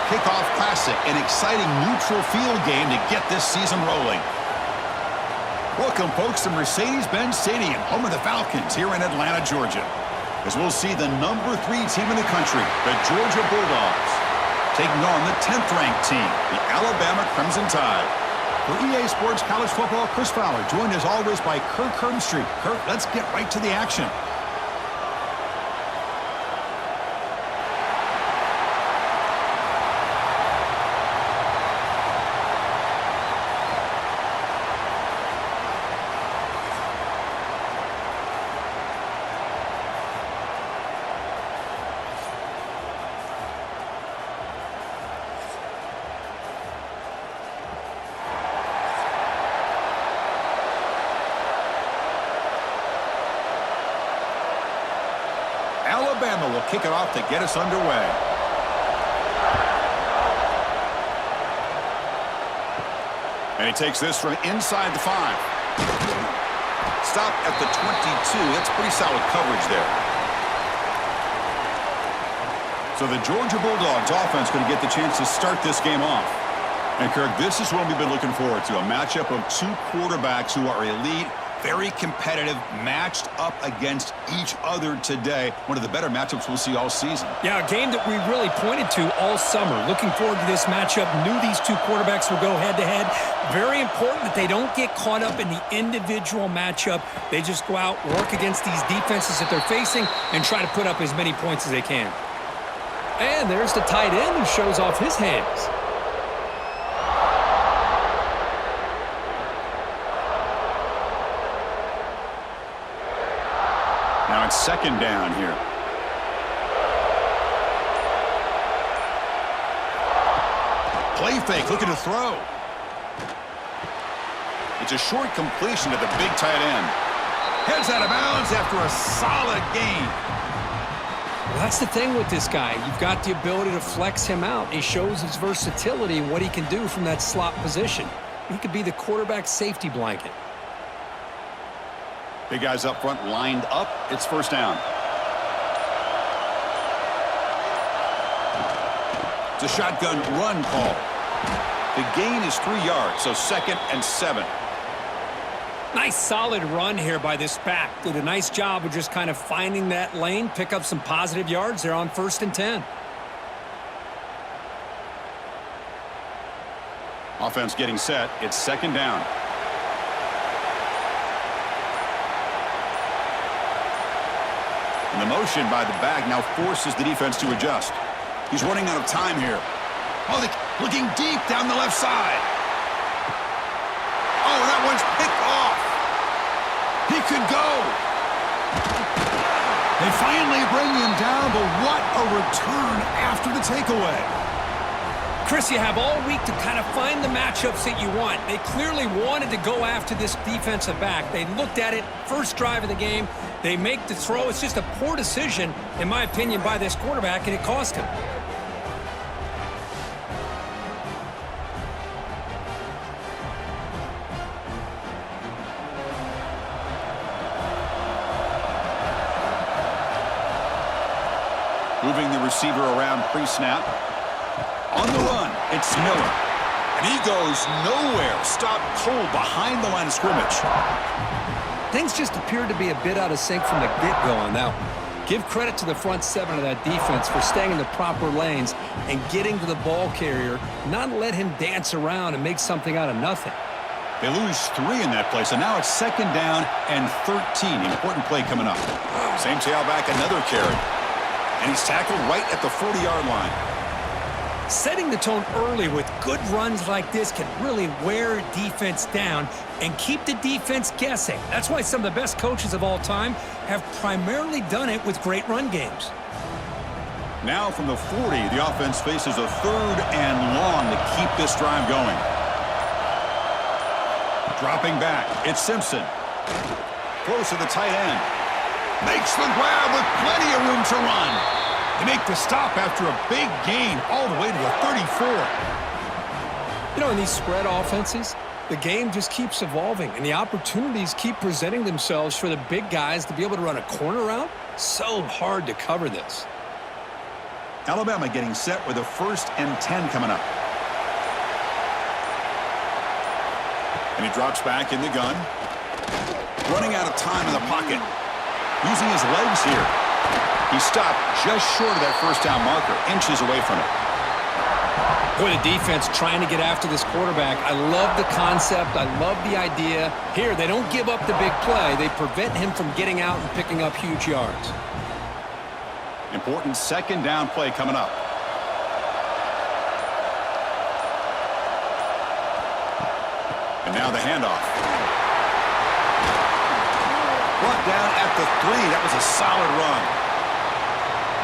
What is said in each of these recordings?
Kickoff Classic, an exciting neutral field game to get this season rolling. Welcome, folks, to Mercedes-Benz Stadium, home of the Falcons here in Atlanta, Georgia. As we'll see the #3 team in the country, the Georgia Bulldogs, taking on the 10th-ranked team, the Alabama Crimson Tide. For EA Sports College Football, Chris Fowler, joined as always by Kirk Herbstreit. Kirk, let's get right to the action. Alabama will kick it off to get us underway. And he takes this from inside the 5. Stop at the 22. That's pretty solid coverage there. So the Georgia Bulldogs offense going to get the chance to start this game off. And Kirk, this is what we've been looking forward to, a matchup of two quarterbacks who are elite, very competitive, matched up against each other today. One of the better matchups we'll see all season. Yeah, a game that we really pointed to all summer. Looking forward to this matchup. Knew these two quarterbacks would go head-to-head. Very important that they don't get caught up in the individual matchup. They just go out, work against these defenses that they're facing, and try to put up as many points as they can. And there's the tight end who shows off his hands. Now it's second down here. Play fake, looking to throw. It's a short completion to the big tight end. Heads out of bounds after a solid gain. Well, that's the thing with this guy. You've got the ability to flex him out. He shows his versatility and what he can do from that slot position. He could be the quarterback's safety blanket. Big guys up front lined up. It's first down. It's a shotgun run call. The gain is 3 yards, so 2nd and 7. Nice solid run here by this back. Did a nice job of just kind of finding that lane, pick up some positive yards there on 1st and 10. Offense getting set. It's second down. And the motion by the back now forces the defense to adjust. He's running out of time here. Oh, looking deep down the left side. Oh, that one's picked off. He could go. They finally bring him down, but what a return after the takeaway. Chris, you have all week to kind of find the matchups that you want. They clearly wanted to go after this defensive back. They looked at it, first drive of the game. They make the throw. It's just a poor decision, in my opinion, by this quarterback, and it cost him. Moving the receiver around pre-snap. On the run, it's Miller. And he goes nowhere. Stopped cold behind the line of scrimmage. Things just appeared to be a bit out of sync from the get-go on that one. Give credit to the front 7 of that defense for staying in the proper lanes and getting to the ball carrier, not let him dance around and make something out of nothing. They lose 3 in that play, so now it's second down and 13. Important play coming up. Same tailback, another carry. And he's tackled right at the 40-yard line. Setting the tone early with good runs like this can really wear a defense down and keep the defense guessing. That's why some of the best coaches of all time have primarily done it with great run games. Now from the 40, the offense faces a 3rd and long to keep this drive going. Dropping back, it's Simpson. Close to the tight end. Makes the grab with plenty of room to run. They make the stop after a big gain all the way to the 34. You know, in these spread offenses, the game just keeps evolving, and the opportunities keep presenting themselves for the big guys to be able to run a corner route. So hard to cover this. Alabama getting set with a 1st and 10 coming up. And he drops back in the gun. Running out of time in the pocket. Using his legs here. He stopped just short of that first down marker, inches away from it. Boy, the defense trying to get after this quarterback. I love the concept. I love the idea. Here, they don't give up the big play. They prevent him from getting out and picking up huge yards. Important 2nd down play coming up. And now the handoff. Brought down at the 3. That was a solid run.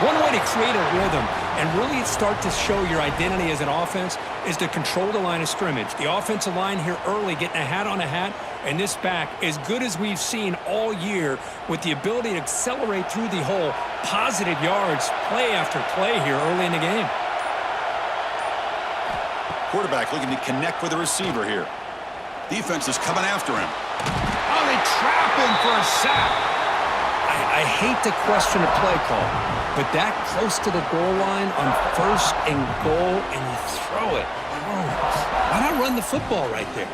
One way to create a rhythm and really start to show your identity as an offense is to control the line of scrimmage. The offensive line here early getting a hat on a hat, and this back as good as we've seen all year with the ability to accelerate through the hole. Positive yards, play after play here early in the game. Quarterback looking to connect with the receiver here. Defense is coming after him. Oh, they trap him for a sack. I hate to question a play call, but that close to the goal line on 1st and goal, and you throw it. Oh, why not run the football right there?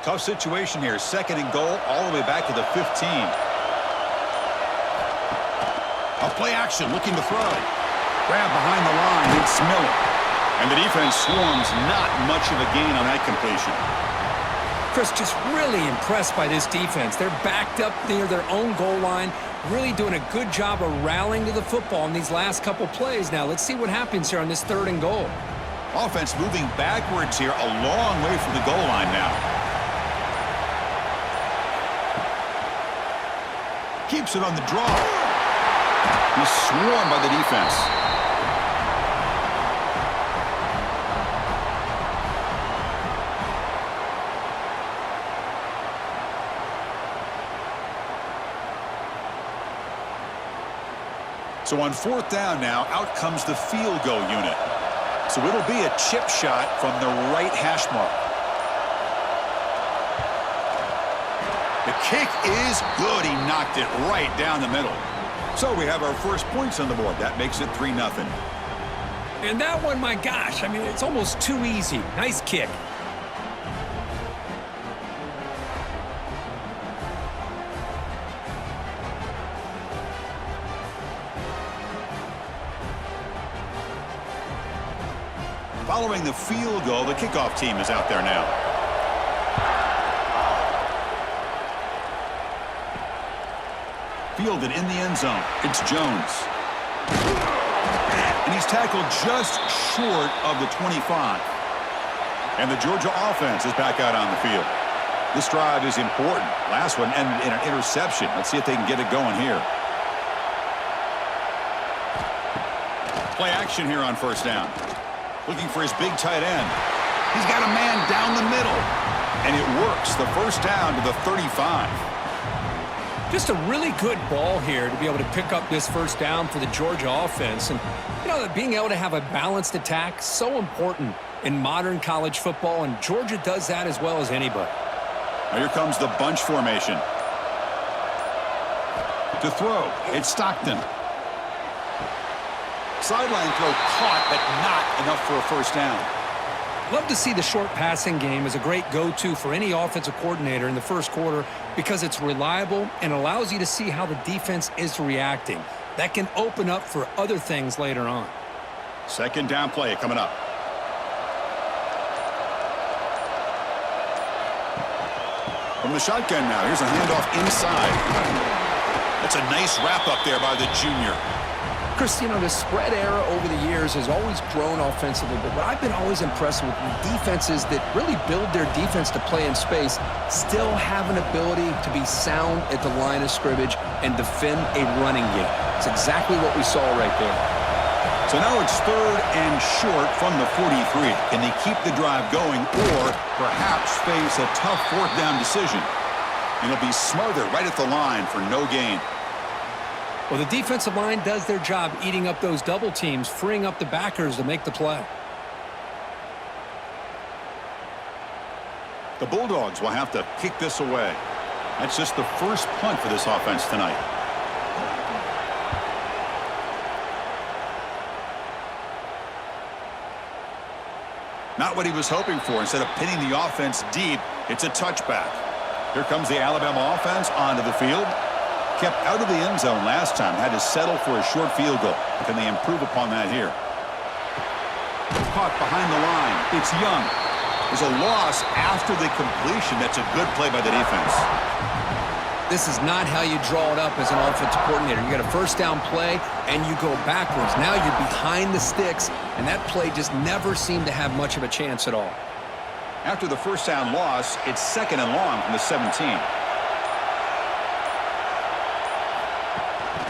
Tough situation here. 2nd and goal all the way back to the 15. A play action looking to throw. Grab behind the line. It's Miller. And the defense swarms. Not much of a gain on that completion. Chris, just really impressed by this defense. They're backed up near their own goal line. Really doing a good job of rallying to the football in these last couple plays. Now, let's see what happens here on this 3rd and goal. Offense moving backwards here. A long way from the goal line now. Keeps it on the draw. He's swarmed by the defense. So on 4th down now, out comes the field goal unit. So it'll be a chip shot from the right hash mark. The kick is good. He knocked it right down the middle. So we have our first points on the board. That makes it 3-0. And that one, my gosh, I mean, it's almost too easy. Nice kick. Following the field goal, the kickoff team is out there now. Fielded in the end zone. It's Jones. And he's tackled just short of the 25. And the Georgia offense is back out on the field. This drive is important. Last one ended in an interception. Let's see if they can get it going here. Play action here on 1st down. Looking for his big tight end. He's got a man down the middle. And it works. The 1st down to the 35. Just a really good ball here to be able to pick up this 1st down for the Georgia offense. And, you know, being able to have a balanced attack, so important in modern college football, and Georgia does that as well as anybody. Now here comes the bunch formation. To throw, it's Stockton. Sideline throw caught, but not enough for a 1st down. Love to see the short passing game as a great go-to for any offensive coordinator in the 1st quarter because it's reliable and allows you to see how the defense is reacting. That can open up for other things later on. 2nd down play coming up. From the shotgun now, here's a handoff inside. That's a nice wrap up there by the junior. Chris, you know, the spread era over the years has always grown offensively, but what I've been always impressed with defenses that really build their defense to play in space still have an ability to be sound at the line of scrimmage and defend a running game. It's exactly what we saw right there. So now it's 3rd and short from the 43. Can they keep the drive going or perhaps face a tough 4th down decision? It'll be smothered right at the line for no gain. Well, the defensive line does their job eating up those double teams, freeing up the backers to make the play. The Bulldogs will have to kick this away. That's just the first punt for this offense tonight. Not what he was hoping for. Instead of pinning the offense deep, it's a touchback. Here comes the Alabama offense onto the field. Kept out of the end zone last time. Had to settle for a short field goal. Can they improve upon that here? Caught behind the line. It's Young. There's a loss after the completion. That's a good play by the defense. This is not how you draw it up as an offensive coordinator. You got a first down play, and you go backwards. Now you're behind the sticks, and that play just never seemed to have much of a chance at all. After the first down loss, it's 2nd and long from the 17.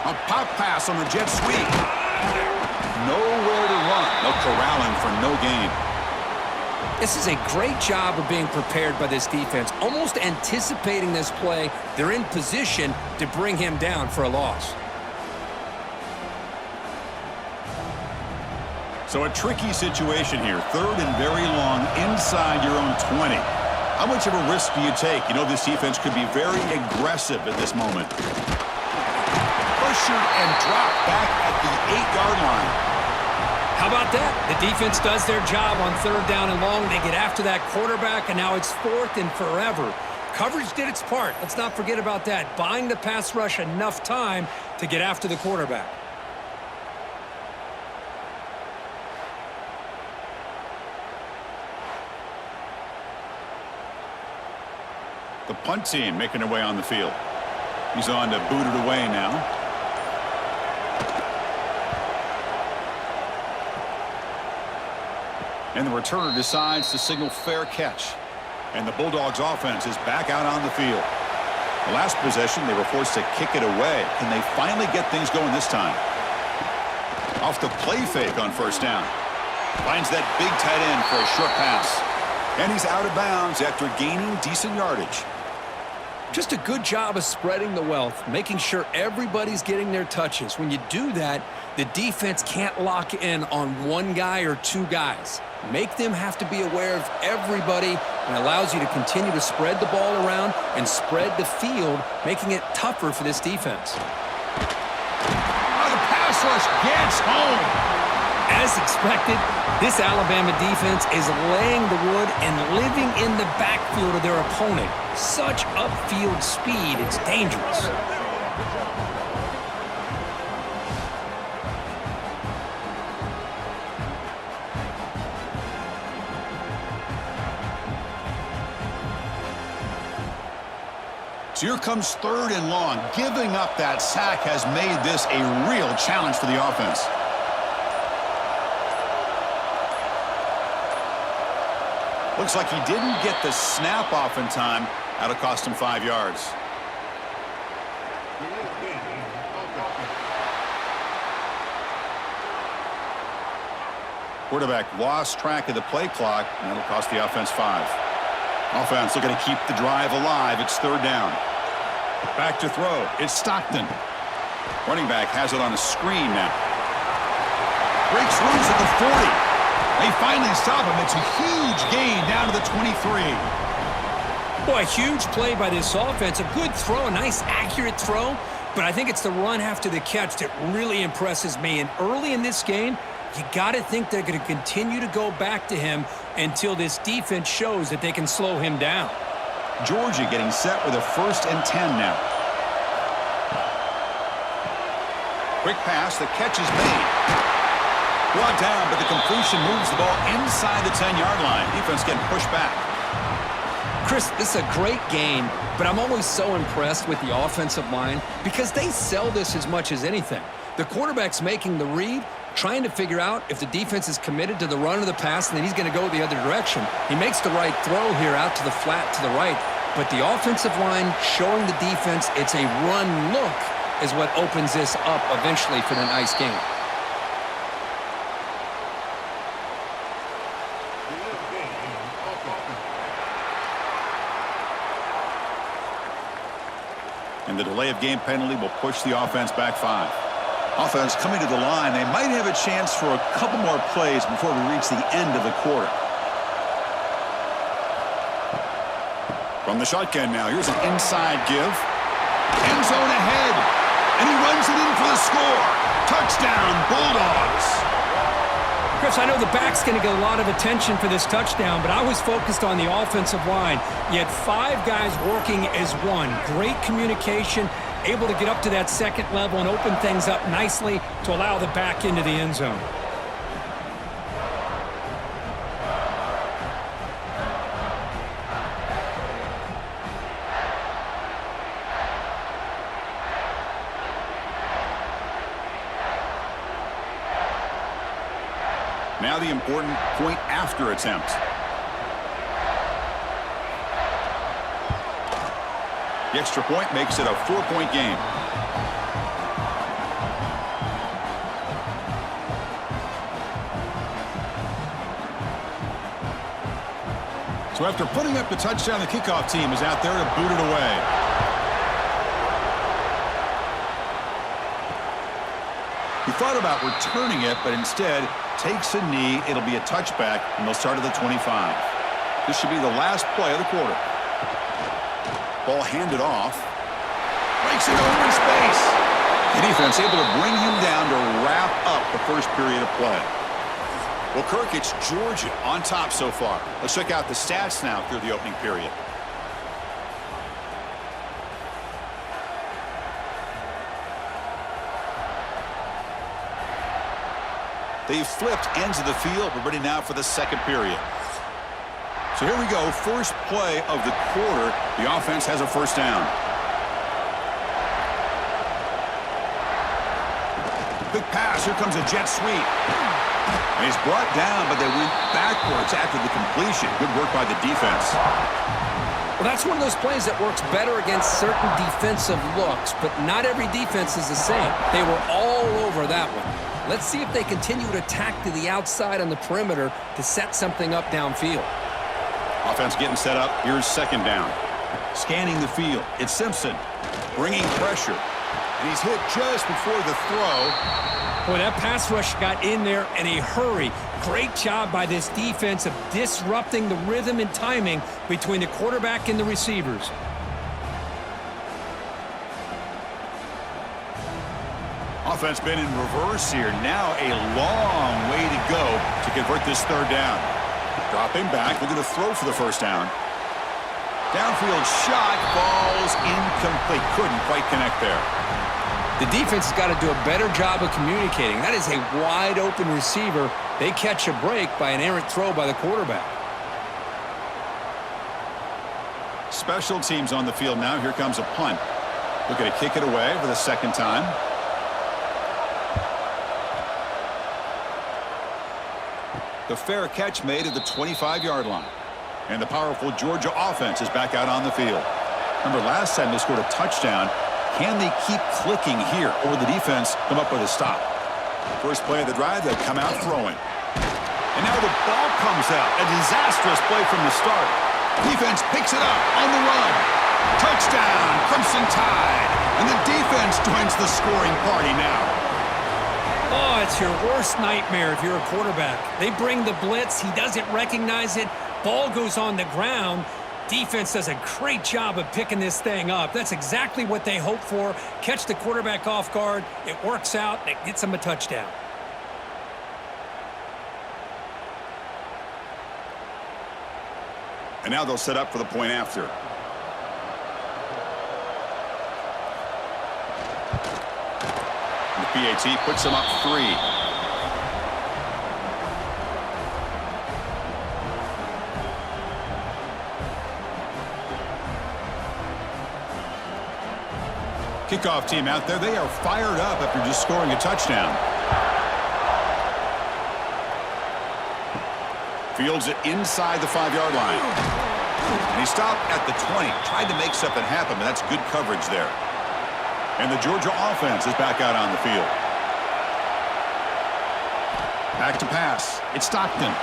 A pop pass on the jet sweep. Nowhere to run. No corralling for no gain. This is a great job of being prepared by this defense. Almost anticipating this play, they're in position to bring him down for a loss. So a tricky situation here. 3rd and very long inside your own 20. How much of a risk do you take? You know this defense could be very aggressive at this moment. Pressured and dropped back at the 8-yard line. How about that? The defense does their job on 3rd down and long. They get after that quarterback, and now it's 4th and forever. Coverage did its part. Let's not forget about that. Buying the pass rush enough time to get after the quarterback. The punt team making their way on the field. He's on to boot it away now. And the returner decides to signal fair catch. And the Bulldogs offense is back out on the field. The last possession, they were forced to kick it away. Can they finally get things going this time? Off the play fake on first down. Finds that big tight end for a short pass. And he's out of bounds after gaining decent yardage. Just a good job of spreading the wealth, making sure everybody's getting their touches. When you do that, the defense can't lock in on one guy or two guys. Make them have to be aware of everybody, and allows you to continue to spread the ball around and spread the field, making it tougher for this defense. Oh, the pass rush gets home. As expected, this Alabama defense is laying the wood and living in the backfield of their opponent. Such upfield speed, it's dangerous. So here comes 3rd and long. Giving up that sack has made this a real challenge for the offense. Looks like he didn't get the snap off in time. That'll cost him 5 yards. Quarterback lost track of the play clock, and that'll cost the offense 5. Offense looking to keep the drive alive. It's 3rd down. Back to throw. It's Stockton. Running back has it on a screen now. Breaks loose at the 40. They finally stop him. It's a huge gain down to the 23. Boy, a huge play by this offense. A good throw, a nice accurate throw. But I think it's the run after the catch that really impresses me. And early in this game, you got to think they're going to continue to go back to him until this defense shows that they can slow him down. Georgia getting set with a 1st and 10 now. Quick pass. The catch is made. Brought down, but the completion moves the ball inside the 10-yard line. Defense getting pushed back. Chris, this is a great game, but I'm always so impressed with the offensive line because they sell this as much as anything. The quarterback's making the read, trying to figure out if the defense is committed to the run or the pass, and then he's going to go the other direction. He makes the right throw here out to the flat to the right, but the offensive line showing the defense it's a run look is what opens this up eventually for the nice game. And the delay of game penalty will push the offense back 5. Offense coming to the line. They might have a chance for a couple more plays before we reach the end of the quarter. From the shotgun now, here's an inside give. End zone ahead. And he runs it in for the score. Touchdown, Bulldogs. Chris, I know the back's going to get a lot of attention for this touchdown, but I was focused on the offensive line. You had 5 guys working as one. Great communication, able to get up to that second level and open things up nicely to allow the back into the end zone. Now the important point after attempt. The extra point makes it a 4-point game. So after putting up the touchdown, the kickoff team is out there to boot it away. He thought about returning it, but instead takes a knee. It'll be a touchback, and they'll start at the 25. This should be the last play of the quarter. Ball handed off. Breaks it over in space. The defense able to bring him down to wrap up the first period of play. Well, Kirk, it's Georgia on top so far. Let's check out the stats now through the opening period. They've flipped ends of the field. We're ready now for the second period. So here we go. First play of the quarter. The offense has a first down. Big pass. Here comes a jet sweep. And he's brought down, but they went backwards after the completion. Good work by the defense. Well, that's one of those plays that works better against certain defensive looks, but not every defense is the same. They were all over that one. Let's see if they continue to attack to the outside on the perimeter to set something up downfield. Offense getting set up. Here's second down. Scanning the field. It's Simpson bringing pressure. And he's hit just before the throw. Boy, that pass rush got in there in a hurry. Great job by this defense of disrupting the rhythm and timing between the quarterback and the receivers. Offense been in reverse here. Now a long way to go to convert this third down. Dropping back, looking to throw for the first down. Downfield shot falls incomplete. Couldn't quite connect there. The defense has got to do a better job of communicating. That is a wide open receiver. They catch a break by an errant throw by the quarterback. Special teams on the field now. Here comes a punt. Looking to kick it away for the second time. The fair catch made at the 25-yard line. And the powerful Georgia offense is back out on the field. Remember, last time they scored a touchdown. Can they keep clicking here, or will the defense come up with a stop? First play of the drive, they come out throwing. And now the ball comes out. A disastrous play from the start. Defense picks it up on the run. Touchdown, Crimson Tide. And the defense joins the scoring party now. Oh, it's your worst nightmare if you're a quarterback. They bring the blitz. He doesn't recognize it. Ball goes on the ground. Defense does a great job of picking this thing up. That's exactly what they hope for. Catch the quarterback off guard. It works out. It gets them a touchdown. And now they'll set up for the point after. PAT puts them up 3. Kickoff team out there. They are fired up after just scoring a touchdown. Fields it inside the 5-yard line. And he stopped at the 20. Tried to make something happen, but that's good coverage there. And the Georgia offense is back out on the field. Back to pass. It's Stockton.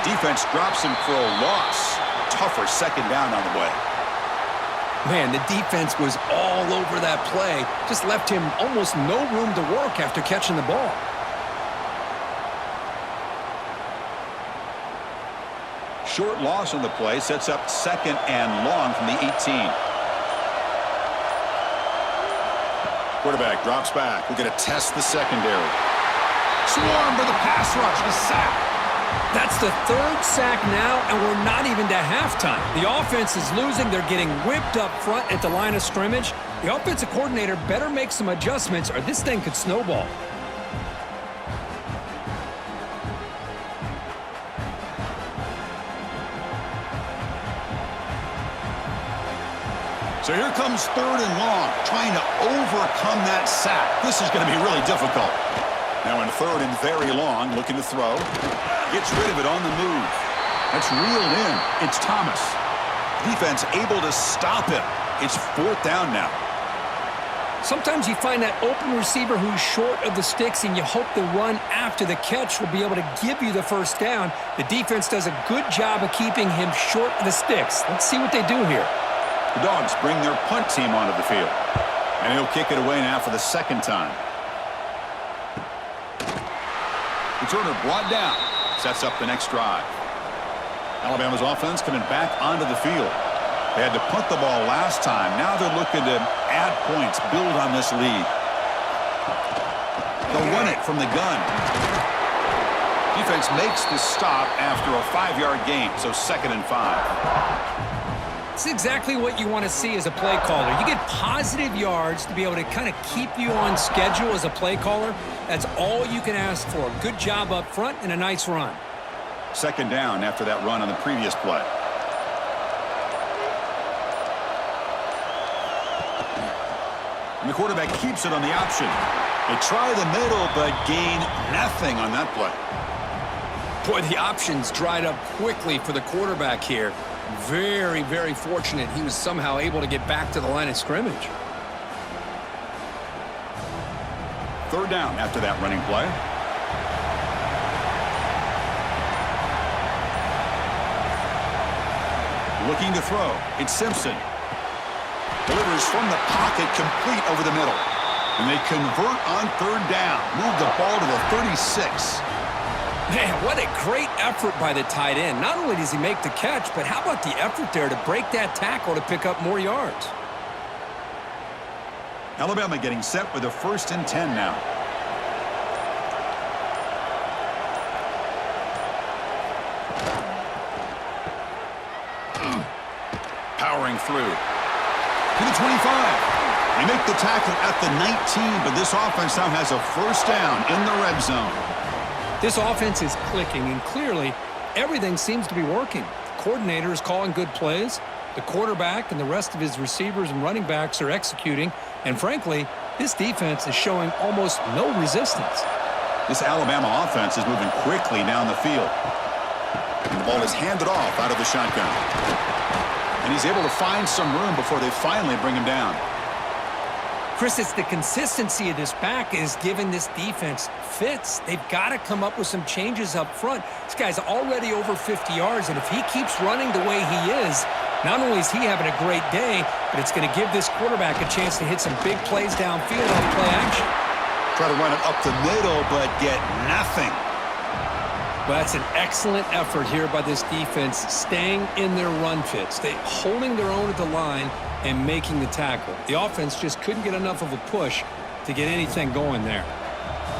Defense drops him for a loss. Tougher second down on the way. Man, the defense was all over that play. Just left him almost no room to work after catching the ball. Short loss on the play sets up 2nd and long from the 18. Quarterback drops back. We're going to test the secondary. Swarm for the pass rush. A sack. That's the 3rd sack now, and we're not even to halftime. The offense is losing. They're getting whipped up front at the line of scrimmage. The offensive coordinator better make some adjustments or this thing could snowball. So here comes 3rd and long, trying to overcome that sack. This is going to be really difficult. Now in 3rd and very long, looking to throw. Gets rid of it on the move. That's reeled in. It's Thomas. Defense able to stop him. It's 4th down now. Sometimes you find that open receiver who's short of the sticks, and you hope the run after the catch will be able to give you the 1st down. The defense does a good job of keeping him short of the sticks. Let's see what they do here. The Dogs bring their punt team onto the field. And he'll kick it away now for the 2nd time. Returner brought down. Sets up the next drive. Alabama's offense coming back onto the field. They had to punt the ball last time. Now they're looking to add points, build on this lead. They'll run it from the gun. Defense makes the stop after a 5-yard gain, so 2nd and 5. It's exactly what you want to see as a play caller. You get positive yards to be able to kind of keep you on schedule as a play caller. That's all you can ask for. Good job up front and a nice run. 2nd down after that run on the previous play. And the quarterback keeps it on the option. They try the middle, but gain nothing on that play. Boy, the options dried up quickly for the quarterback here. Very, very fortunate he was somehow able to get back to the line of scrimmage. 3rd down after that running play. Looking to throw. It's Simpson. Delivers from the pocket, complete over the middle. And they convert on 3rd down. Move the ball to the 36. Man, what a great effort by the tight end. Not only does he make the catch, but how about the effort there to break that tackle to pick up more yards? Alabama getting set with a 1st and 10 now. Powering through. To the 25. They make the tackle at the 19, but this offense now has a 1st down in the red zone. This offense is clicking, and clearly everything seems to be working. The coordinator is calling good plays. The quarterback and the rest of his receivers and running backs are executing. And frankly, this defense is showing almost no resistance. This Alabama offense is moving quickly down the field. And the ball is handed off out of the shotgun. And he's able to find some room before they finally bring him down. Chris, it's the consistency of this back is giving this defense fits. They've got to come up with some changes up front. This guy's already over 50 yards, and if he keeps running the way he is, not only is he having a great day, but it's going to give this quarterback a chance to hit some big plays downfield on play action. Try to run it up the middle, but get nothing. Well, that's an excellent effort here by this defense, staying in their run fits. They holding their own at the line and making the tackle. The offense just couldn't get enough of a push to get anything going there.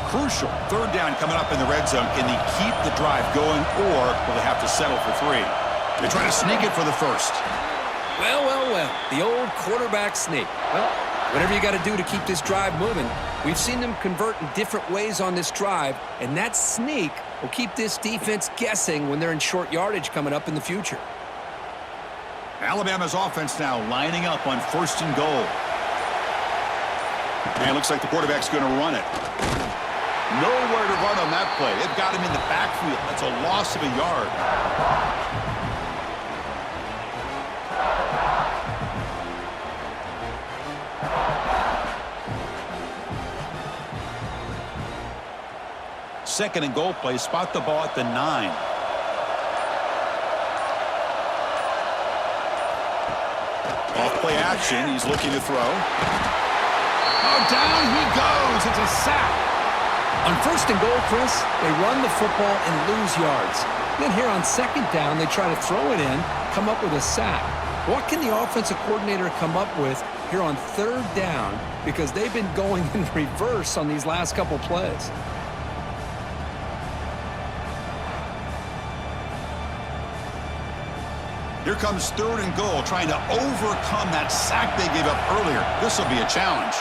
Crucial 3rd down coming up in the red zone. Can they keep the drive going, or will they have to settle for 3? They try to sneak it for the 1st. Well, well, well, the old quarterback sneak. Well, whatever you got to do to keep this drive moving. We've seen them convert in different ways on this drive, and that sneak will keep this defense guessing when they're in short yardage coming up in the future. Alabama's offense now lining up on 1st and goal. And it looks like the quarterback's going to run it. Nowhere to run on that play. They've got him in the backfield. That's a loss of a yard. Second and goal play. Spot the ball at the 9. Off-play action. He's looking to throw. Oh, down he goes. It's a sack. On 1st and goal, Chris, they run the football and lose yards. Then here on second down, they try to throw it in, come up with a sack. What can the offensive coordinator come up with here on third down? Because they've been going in reverse on these last couple plays. Here comes third and goal, trying to overcome that sack they gave up earlier. This will be a challenge.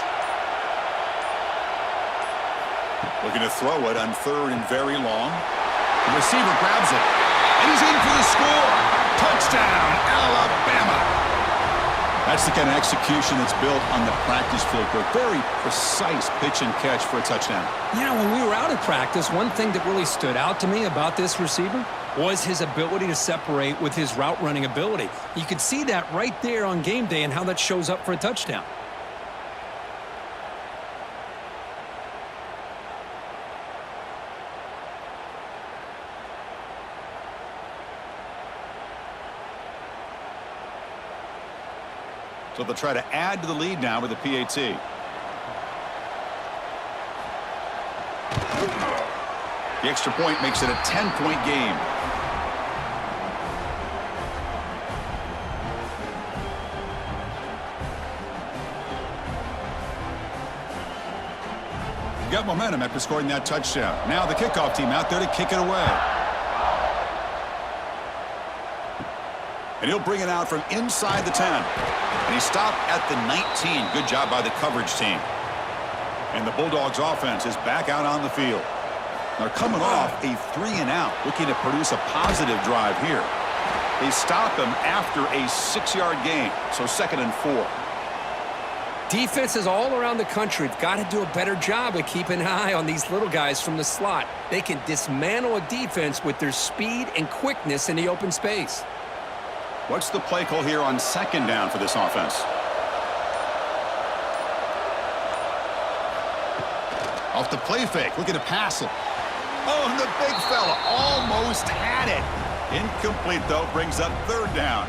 Looking to throw it on third and very long. The receiver grabs it, and he's in for the score. Touchdown, Alabama. That's the kind of execution that's built on the practice field. A very precise pitch and catch for a touchdown. Yeah, when we were out at practice, one thing that really stood out to me about this receiver was his ability to separate with his route running ability. You could see that right there on game day and how that shows up for a touchdown. So they'll try to add to the lead now with the PAT. The extra point makes it a 10-point game. Got momentum after scoring that touchdown. Now the kickoff team out there to kick it away. And he'll bring it out from inside the 10. And he stopped at the 19. Good job by the coverage team. And the Bulldogs offense is back out on the field. They're coming off a 3-and-out, looking to produce a positive drive here. They stop him after a 6-yard gain, so 2nd and 4. Defenses all around the country have got to do a better job of keeping an eye on these little guys from the slot. They can dismantle a defense with their speed and quickness in the open space. What's the play call here on 2nd down for this offense? Off the play fake, looking to pass it. Oh, and the big fella almost had it. Incomplete, though, brings up 3rd down.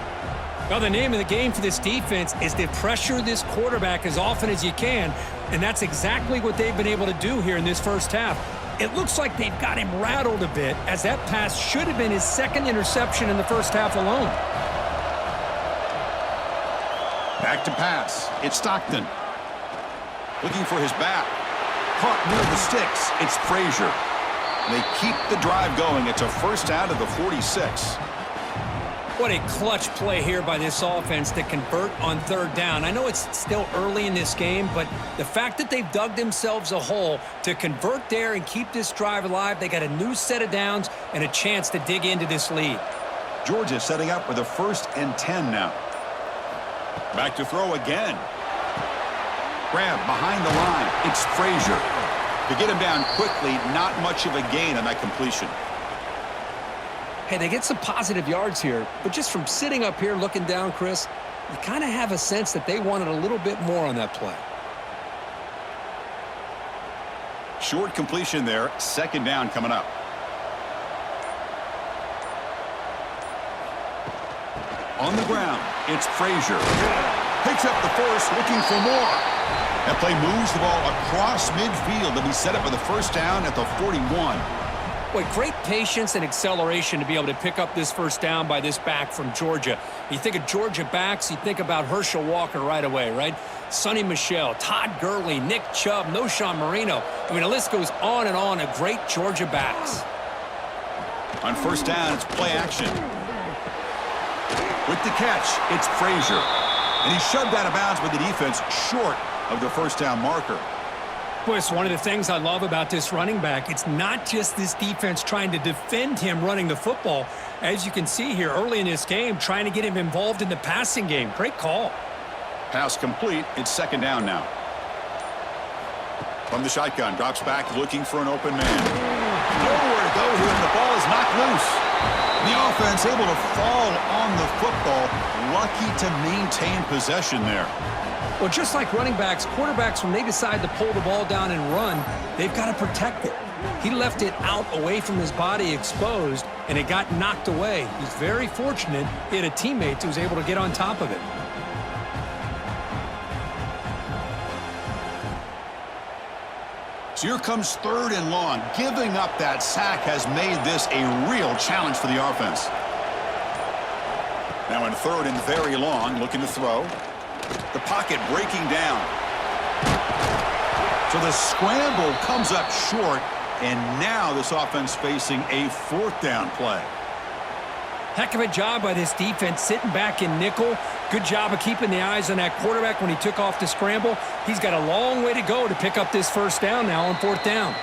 Well, the name of the game for this defense is to pressure this quarterback as often as you can, and that's exactly what they've been able to do here in this first half. It looks like they've got him rattled a bit, as that pass should have been his 2nd interception in the first half alone. Back to pass. It's Stockton. Looking for his back. Caught near the sticks. It's Frazier. They keep the drive going. It's a first down to the 46. What a clutch play here by this offense to convert on 3rd down. I know it's still early in this game, but the fact that they've dug themselves a hole to convert there and keep this drive alive, they got a new set of downs and a chance to dig into this lead. Georgia setting up with a 1st and 10 now. Back to throw again. Grab behind the line. It's Frazier. To get him down quickly, not much of a gain on that completion. Hey, they get some positive yards here, but just from sitting up here looking down, Chris, you kind of have a sense that they wanted a little bit more on that play. Short completion there. 2nd down coming up. On the ground, it's Frazier. Picks up the first, looking for more. That play moves the ball across midfield to be set up with a 1st down at the 41. Boy, great patience and acceleration to be able to pick up this 1st down by this back from Georgia. You think of Georgia backs, you think about Herschel Walker right away, right? Sonny Michel, Todd Gurley, Nick Chubb, Noshawn Marino. I mean, the list goes on and on of great Georgia backs. On 1st down, it's play action. With the catch, it's Frazier. And he shoved out of bounds with the defense short of the 1st down marker. Boy, it's one of the things I love about this running back. It's not just this defense trying to defend him running the football. As you can see here early in this game, trying to get him involved in the passing game. Great call. Pass complete. It's 2nd down now. From the shotgun, drops back looking for an open man. Nowhere to go here, and the ball is knocked loose. The offense able to fall on the football. Lucky to maintain possession there. Well, just like running backs, quarterbacks, when they decide to pull the ball down and run, they've got to protect it. He left it out away from his body exposed, and it got knocked away. He's very fortunate he had a teammate who was able to get on top of it. So here comes 3rd and long. Giving up that sack has made this a real challenge for the offense. Now in 3rd and very long, looking to throw. The pocket breaking down. So the scramble comes up short, and now this offense facing a 4th down play. Heck of a job by this defense sitting back in nickel. Good job of keeping the eyes on that quarterback when he took off the scramble. He's got a long way to go to pick up this 1st down now on 4th down.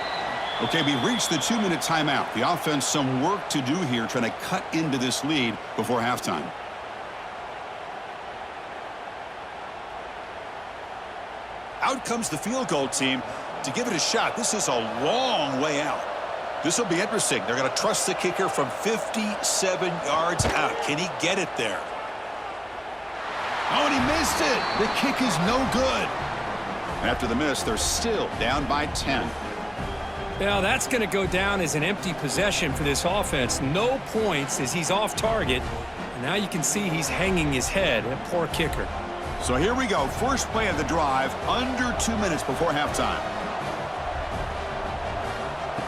Okay, we reached the 2-minute timeout. The offense some work to do here trying to cut into this lead before halftime. Out comes the field goal team to give it a shot. This is a long way out. This will be interesting. They're going to trust the kicker from 57 yards out. Can he get it there? Oh, and he missed it. The kick is no good. After the miss, they're still down by 10. Now, that's going to go down as an empty possession for this offense. No points as he's off target. And now you can see he's hanging his head. A poor kicker. So here we go. First play of the drive, under 2 minutes before halftime.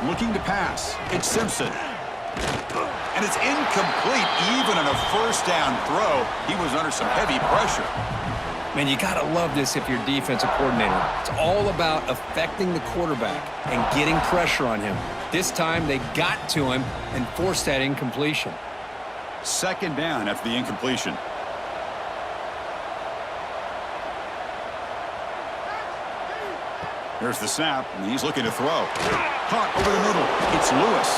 Looking to pass. It's Simpson. And it's incomplete. Even on a 1st down throw, he was under some heavy pressure. Man, you got to love this if you're a defensive coordinator. It's all about affecting the quarterback and getting pressure on him. This time, they got to him and forced that incompletion. 2nd down after the incompletion. Here's the snap, and he's looking to throw. Caught over the middle. It's Lewis.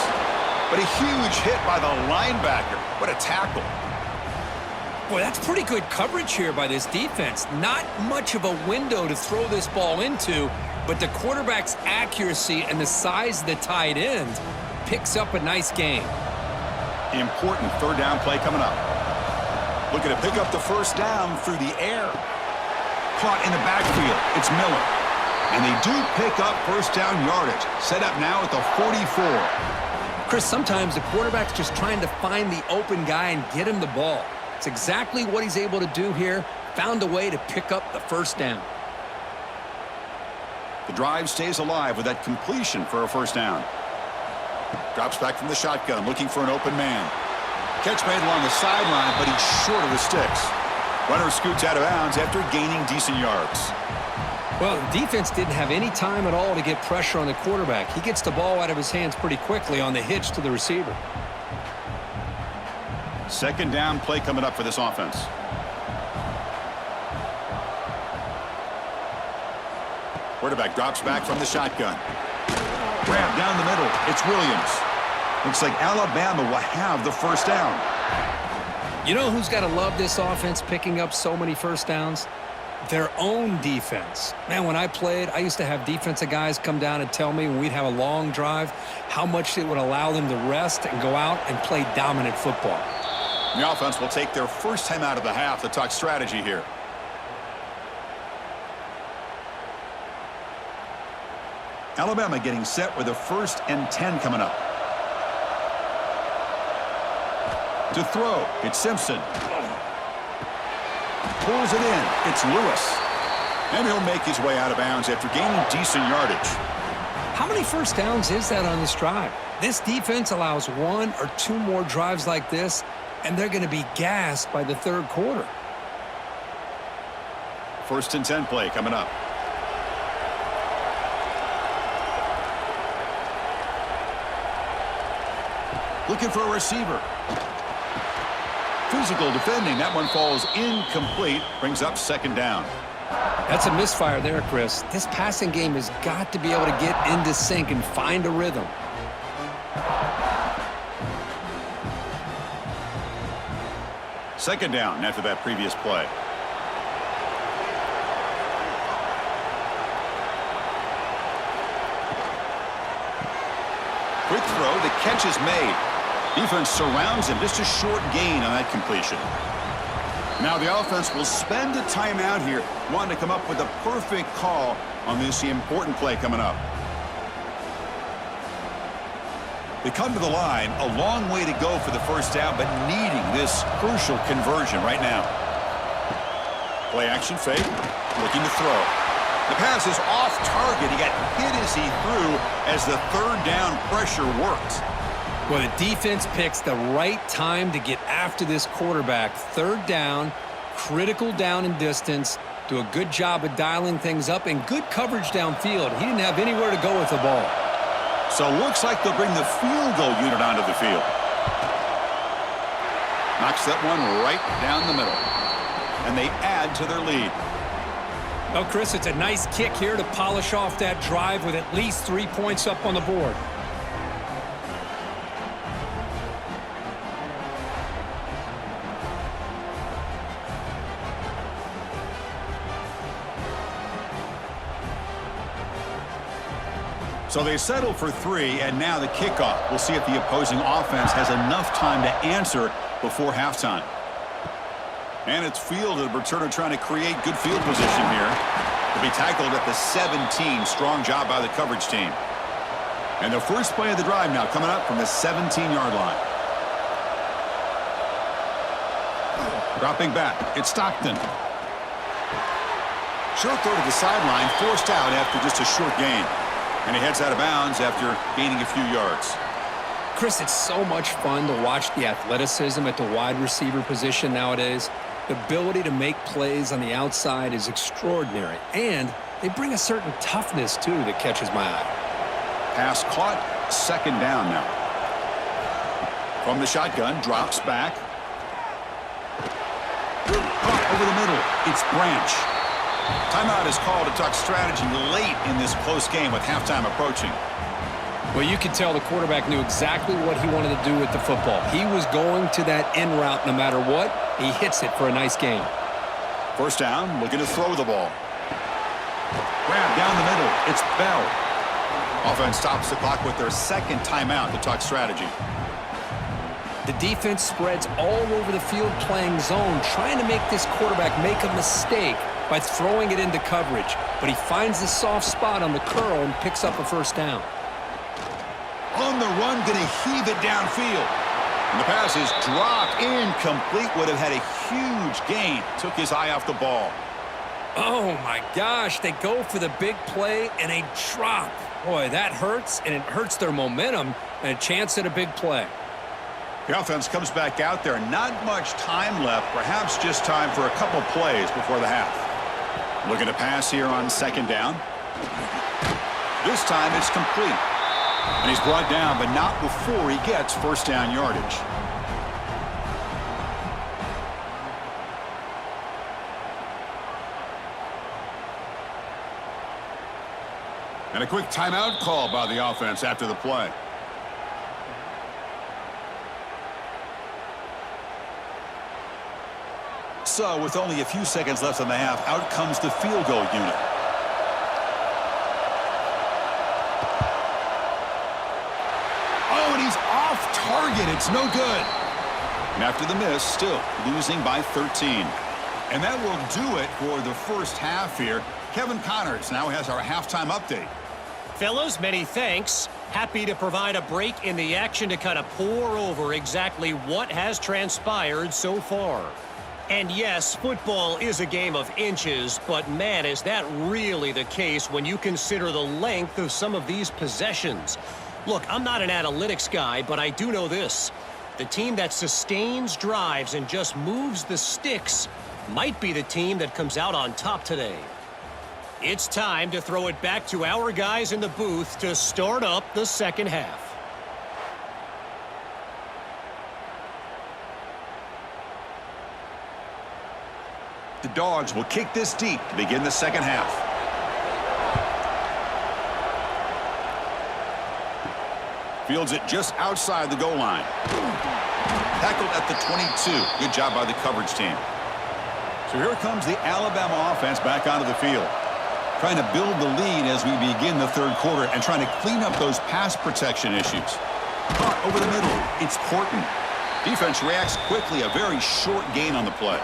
But a huge hit by the linebacker. What a tackle. Boy, that's pretty good coverage here by this defense. Not much of a window to throw this ball into, but the quarterback's accuracy and the size of the tight end picks up a nice gain. Important 3rd down play coming up. Looking to pick up the 1st down through the air. Caught in the backfield. It's Miller. And they do pick up 1st down yardage. Set up now at the 44. Chris, sometimes the quarterback's just trying to find the open guy and get him the ball. It's exactly what he's able to do here. Found a way to pick up the 1st down. The drive stays alive with that completion for a 1st down. Drops back from the shotgun, looking for an open man. Catch made along the sideline, but he's short of the sticks. Runner scoots out of bounds after gaining decent yards. Well, the defense didn't have any time at all to get pressure on the quarterback. He gets the ball out of his hands pretty quickly on the hitch to the receiver. 2nd down play coming up for this offense. Quarterback drops back from the shotgun. Grab down the middle. It's Williams. Looks like Alabama will have the 1st down. You know who's got to love this offense picking up so many 1st downs? Their own defense. Man, when I played, I used to have defensive guys come down and tell me when we'd have a long drive how much it would allow them to rest and go out and play dominant football. The offense will take their 1st time out of the half to talk strategy here. Alabama getting set with a 1st and 10 coming up. To throw, it's Simpson. Pulls it in. It's Lewis. And he'll make his way out of bounds after gaining decent yardage. How many 1st downs is that on this drive? This defense allows 1 or 2 more drives like this, and they're going to be gassed by the 3rd quarter. 1st and 10 play coming up. Looking for a receiver. Physical defending. That one falls incomplete. Brings up 2nd down. That's a misfire there, Chris. This passing game has got to be able to get into sync and find a rhythm. Second down after that previous play. Quick throw. The catch is made. Defense surrounds him. Just a short gain on that completion. Now the offense will spend a timeout here, wanting to come up with a perfect call on this important play coming up. They come to the line, a long way to go for the 1st down, but needing this crucial conversion right now. Play action fake, looking to throw. The pass is off target. He got hit as he threw as the third down pressure worked. Well, the defense picks the right time to get after this quarterback. Third down, critical down and distance. Do a good job of dialing things up and good coverage downfield. He didn't have anywhere to go with the ball. So looks like they'll bring the field goal unit onto the field. Knocks that one right down the middle. And they add to their lead. Well, Chris, it's a nice kick here to polish off that drive with at least 3 points up on the board. So they settle for 3, and now the kickoff. We'll see if the opposing offense has enough time to answer before halftime. And it's fielded. Returner trying to create good field position here. To be tackled at the 17. Strong job by the coverage team. And the first play of the drive now coming up from the 17-yard line. Dropping back. It's Stockton. Short throw to the sideline. Forced out after just a short gain. And he heads out of bounds after gaining a few yards. Chris, it's so much fun to watch the athleticism at the wide receiver position nowadays. The ability to make plays on the outside is extraordinary. And they bring a certain toughness, too, that catches my eye. Pass caught. Second down now. From the shotgun, drops back. Caught over the middle. It's Branch. Timeout is called to talk strategy late in this close game with halftime approaching. Well, you could tell the quarterback knew exactly what he wanted to do with the football. He was going to that in route no matter what. He hits it for a nice gain. First down, looking to throw the ball. Grab down the middle. It's Bell. Offense stops the clock with their second timeout to talk strategy. The defense spreads all over the field playing zone, trying to make this quarterback make a mistake by throwing it into coverage. But he finds the soft spot on the curl and picks up a first down. On the run, going to heave it downfield. And the pass is dropped incomplete. Would have had a huge gain. Took his eye off the ball. Oh, my gosh. They go for the big play and a drop. Boy, that hurts, and it hurts their momentum and a chance at a big play. The offense comes back out there. Not much time left. Perhaps just time for a couple plays before the half. Looking to pass here on second down. This time it's complete. And he's brought down, but not before he gets first down yardage. And a quick timeout call by the offense after the play. So, with only a few seconds left in the half, out comes the field goal unit. Oh, and he's off target. It's no good. And after the miss, still losing by 13. And that will do it for the first half here. Kevin Connors now has our halftime update. Fellas, many thanks. Happy to provide a break in the action to kind of pour over exactly what has transpired so far. And yes, football is a game of inches, but man, is that really the case when you consider the length of some of these possessions. Look, I'm not an analytics guy, but I do know this. The team that sustains drives and just moves the sticks might be the team that comes out on top today. It's time to throw it back to our guys in the booth to start up the second half. The Dogs will kick this deep to begin the second half. Fields it just outside the goal line. Tackled at the 22. Good job by the coverage team. So here comes the Alabama offense back onto the field. Trying to build the lead as we begin the third quarter and trying to clean up those pass protection issues. Caught over the middle. It's Porton. Defense reacts quickly. A very short gain on the play.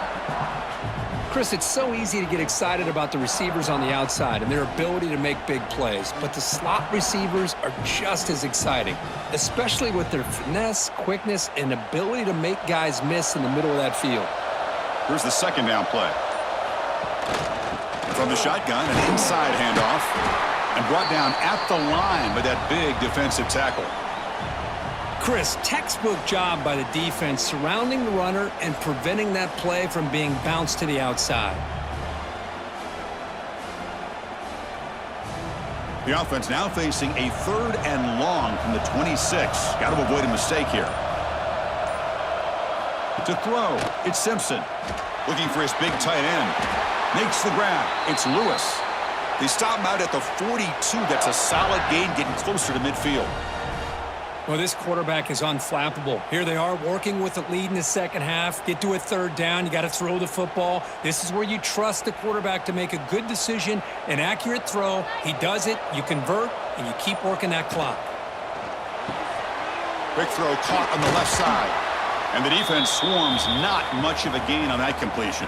Chris, it's so easy to get excited about the receivers on the outside and their ability to make big plays, but the slot receivers are just as exciting, especially with their finesse, quickness, and ability to make guys miss in the middle of that field. Here's the second down play. From the shotgun, an inside handoff, and brought down at the line by that big defensive tackle. Chris, textbook job by the defense surrounding the runner and preventing that play from being bounced to the outside. The offense now facing a 3rd and long from the 26. Got to avoid a mistake here. To throw, it's Simpson. Looking for his big tight end. Makes the grab. It's Lewis. They stop him out at the 42. That's a solid gain, getting closer to midfield. Well, this quarterback is unflappable. Here they are working with the lead in the second half. Get to a 3rd down. You got to throw the football. This is where you trust the quarterback to make a good decision, an accurate throw. He does it. You convert, and you keep working that clock. Quick throw caught on the left side. And the defense swarms. Not much of a gain on that completion.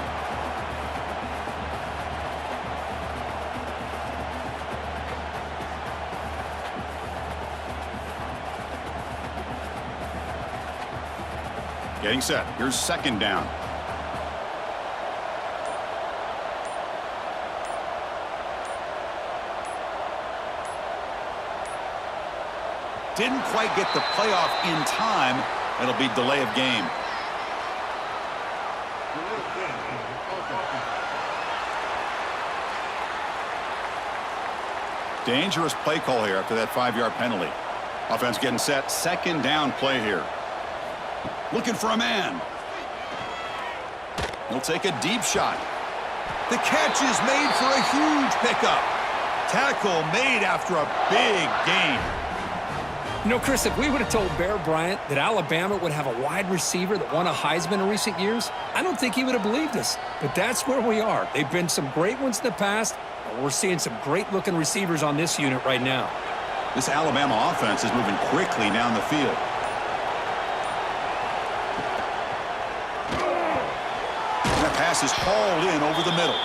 Getting set. Here's 2nd down. Didn't quite get the playoff in time. It'll be delay of game. Dangerous play call here after that 5-yard penalty. Offense getting set. 2nd down play here. Looking for a man. He'll take a deep shot. The catch is made for a huge pickup. Tackle made after a big gain. You know, Chris, if we would have told Bear Bryant that Alabama would have a wide receiver that won a Heisman in recent years, I don't think he would have believed us. But that's where we are. They've been some great ones in the past, and we're seeing some great-looking receivers on this unit right now. This Alabama offense is moving quickly down the field. That pass is hauled in over the middle.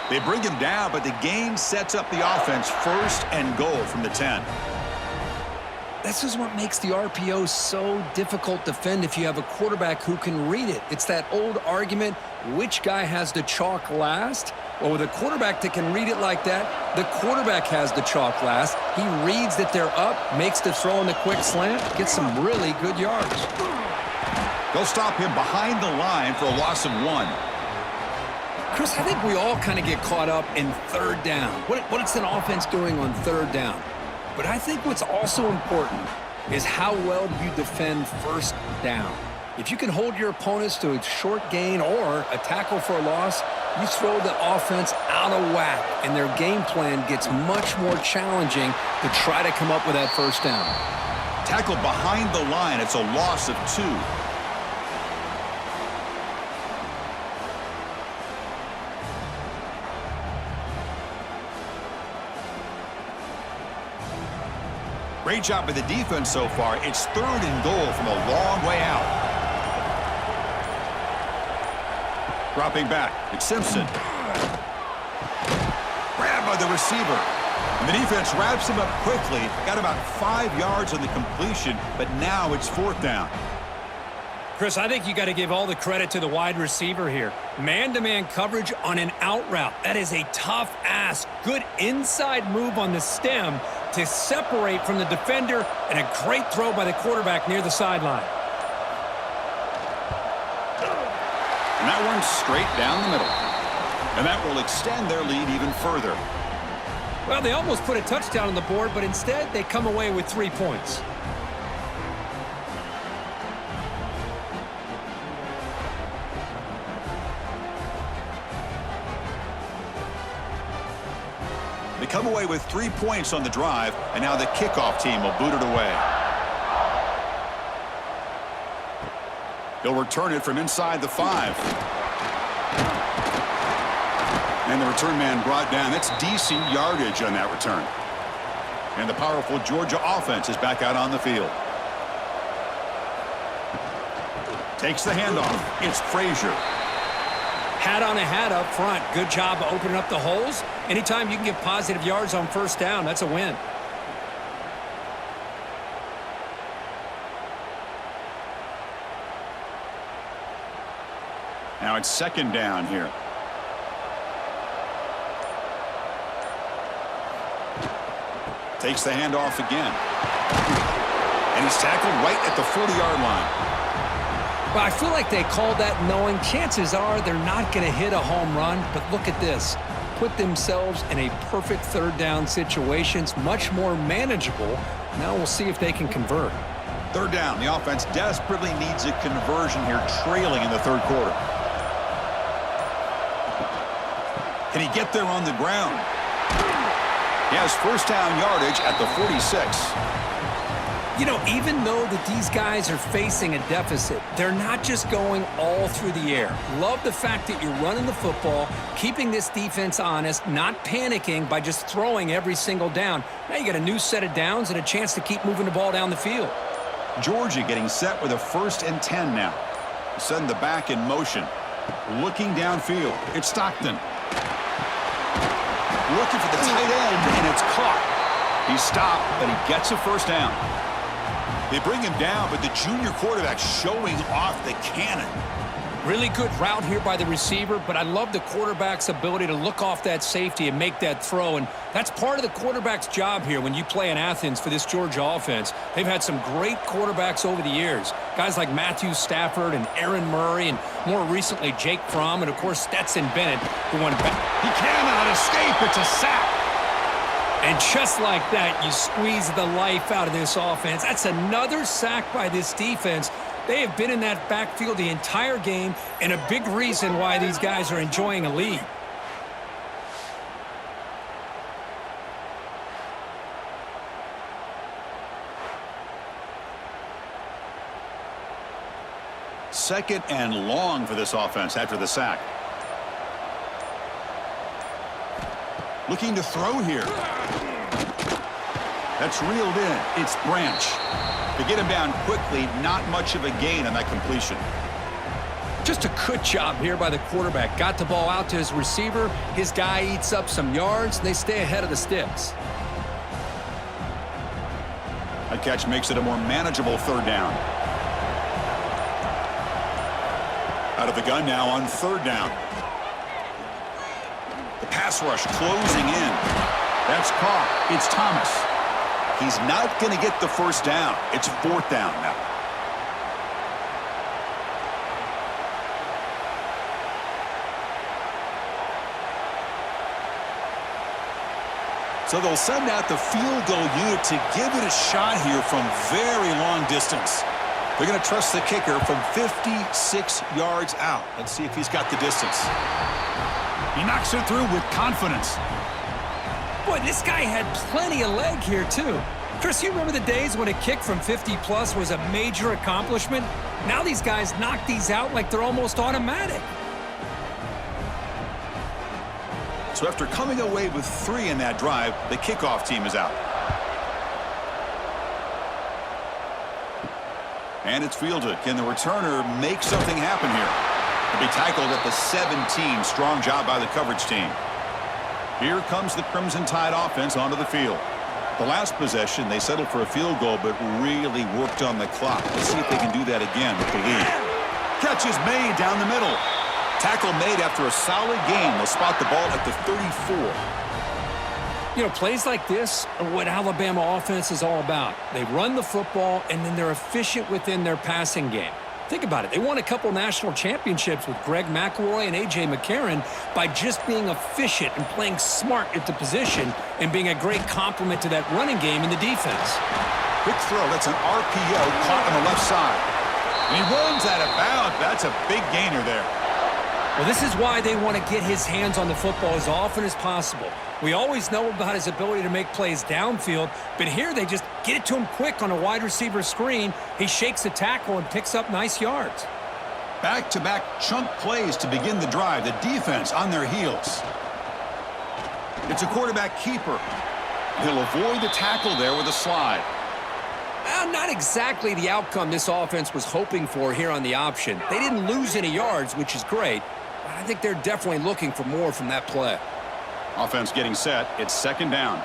They bring him down, but the gain sets up the offense 1st and goal from the 10. This is what makes the RPO so difficult to defend if you have a quarterback who can read it. It's that old argument, which guy has the chalk last? Well, with a quarterback that can read it like that, the quarterback has the chalk last. He reads that they're up, makes the throw in the quick slant, gets some really good yards. They'll stop him behind the line for a loss of 1. Chris, I think we all kind of get caught up in 3rd down. What is an offense doing on 3rd down? But I think what's also important is how well do you defend 1st down. If you can hold your opponents to a short gain or a tackle for a loss, you throw the offense out of whack, and their game plan gets much more challenging to try to come up with that 1st down. Tackle behind the line. It's a loss of 2. Great job by the defense so far. It's 3rd and goal from a long way out. Dropping back, it's Simpson. Grabbed by the receiver. And the defense wraps him up quickly. Got about 5 yards on the completion, but now it's 4th down. Chris, I think you got to give all the credit to the wide receiver here. Man-to-man coverage on an out route. That is a tough ask. Good inside move on the stem to separate from the defender, and a great throw by the quarterback near the sideline. And that one's straight down the middle. And that will extend their lead even further. Well, they almost put a touchdown on the board, but instead they come away with 3 points. They come away with 3 points on the drive, and now the kickoff team will boot it away. They'll return it from inside the 5. And the return man brought down. That's decent yardage on that return. And the powerful Georgia offense is back out on the field. Takes the handoff. It's Frazier. Hat on a hat up front. Good job of opening up the holes. Anytime you can get positive yards on 1st down, that's a win. Now it's 2nd down here. Takes the handoff again. And he's tackled right at the 40-yard line. Well, I feel like they called that knowing chances are they're not going to hit a home run. But look at this. Put themselves in a perfect third down situations, much more manageable. Now we'll see if they can convert. Third down. The offense desperately needs a conversion here, trailing in the third quarter. Can he get there on the ground? He has first down yardage at the 46. You know, even though that these guys are facing a deficit, they're not just going all through the air. Love the fact that you're running the football, keeping this defense honest, not panicking by just throwing every single down. Now you got a new set of downs and a chance to keep moving the ball down the field. Georgia getting set with a 1st and 10 now. Send the back in motion. Looking downfield. It's Stockton. Looking for the tight end, and it's caught. He's stopped, but he gets a first down. They bring him down, but the junior quarterback showing off the cannon. Really good route here by the receiver, but I love the quarterback's ability to look off that safety and make that throw, and that's part of the quarterback's job here when you play in Athens for this Georgia offense. They've had some great quarterbacks over the years, guys like Matthew Stafford and Aaron Murray, and more recently Jake Fromm, and of course Stetson Bennett, who won back. He cannot escape. It's a sack. And just like that, you squeeze the life out of this offense. That's another sack by this defense. They have been in that backfield the entire game, and a big reason why these guys are enjoying a lead. Second and long for this offense after the sack. Looking to throw here. That's reeled in. It's Branch. To get him down quickly, not much of a gain on that completion. Just a good job here by the quarterback. Got the ball out to his receiver. His guy eats up some yards, and they stay ahead of the sticks. That catch makes it a more manageable third down. Out of the gun now on third down. The pass rush closing in. That's caught. It's Thomas. He's not going to get the first down. It's fourth down now. So they'll send out the field goal unit to give it a shot here from very long distance. They're going to trust the kicker from 56 yards out. Let's see if he's got the distance. He knocks it through with confidence. Boy, this guy had plenty of leg here, too. Chris, you remember the days when a kick from 50-plus was a major accomplishment? Now these guys knock these out like they're almost automatic. So after coming away with 3 in that drive, the kickoff team is out. And it's fielded. Can the returner make something happen here? To be tackled at the 17. Strong job by the coverage team. Here comes the Crimson Tide offense onto the field. The last possession, they settled for a field goal, but really worked on the clock. Let's see if they can do that again with the lead. Catch is made down the middle. Tackle made after a solid game. They'll spot the ball at the 34. You know, plays like this are what Alabama offense is all about. They run the football, and then they're efficient within their passing game. Think about it. They won a couple national championships with Greg McElroy and A.J. McCarron by just being efficient and playing smart at the position and being a great complement to that running game in the defense. Quick throw. That's an RPO caught on the left side. And he runs out of bounds. That's a big gainer there. Well, this is why they want to get his hands on the football as often as possible. We always know about his ability to make plays downfield, but here they just get it to him quick on a wide receiver screen. He shakes the tackle and picks up nice yards. Back-to-back chunk plays to begin the drive. The defense on their heels. It's a quarterback keeper. He'll avoid the tackle there with a slide. Not exactly the outcome this offense was hoping for here on the option. They didn't lose any yards, which is great, but I think they're definitely looking for more from that play. Offense getting set. It's second down.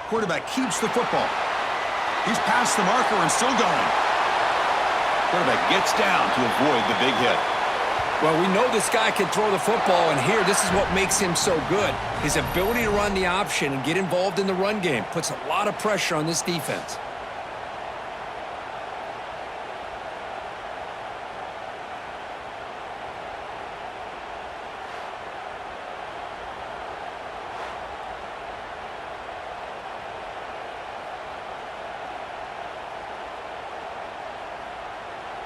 Quarterback keeps the football. He's past the marker and still going. Quarterback gets down to avoid the big hit. Well, we know this guy can throw the football, and here, this is what makes him so good. His ability to run the option and get involved in the run game puts a lot of pressure on this defense.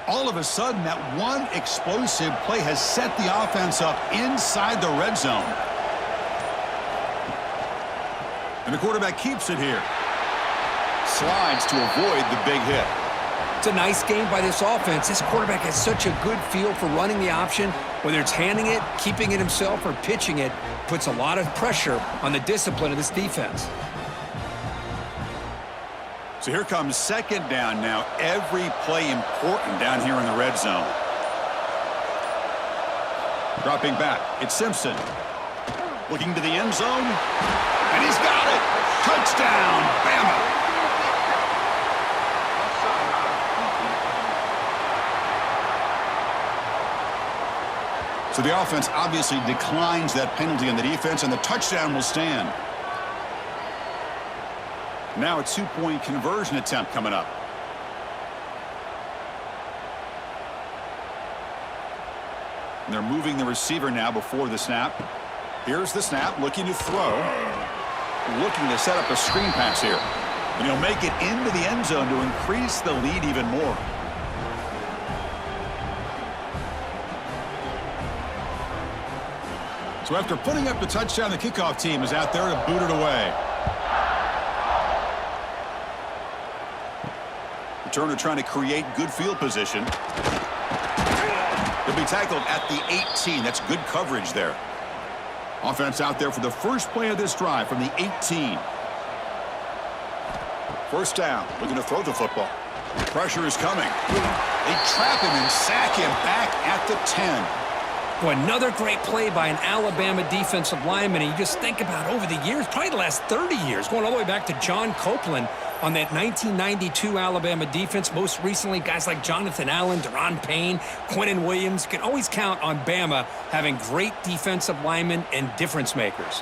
All of a sudden, that one explosive play has set the offense up inside the red zone. And the quarterback keeps it here. Slides to avoid the big hit. It's a nice game by this offense. This quarterback has such a good feel for running the option. Whether it's handing it, keeping it himself, or pitching it, puts a lot of pressure on the discipline of this defense. So here comes second down now. Every play important down here in the red zone. Dropping back, it's Simpson. Looking to the end zone, and he's got it! Touchdown, Bama! So the offense obviously declines that penalty on the defense, and the touchdown will stand. Now a two-point conversion attempt coming up. And they're moving the receiver now before the snap. Here's the snap, looking to throw. Looking to set up a screen pass here. And he'll make it into the end zone to increase the lead even more. So after putting up the touchdown, the kickoff team is out there to boot it away. Returner trying to create good field position. He'll be tackled at the 18. That's good coverage there. Offense out there for the first play of this drive from the 18. First down, looking to throw the football. Pressure is coming. They trap him and sack him back at the 10. Boy, another great play by an Alabama defensive lineman. And you just think about over the years, probably the last 30 years, going all the way back to John Copeland on that 1992 Alabama defense. Most recently, guys like Jonathan Allen, Deron Payne, Quinnen Williams. You can always count on Bama having great defensive linemen and difference makers.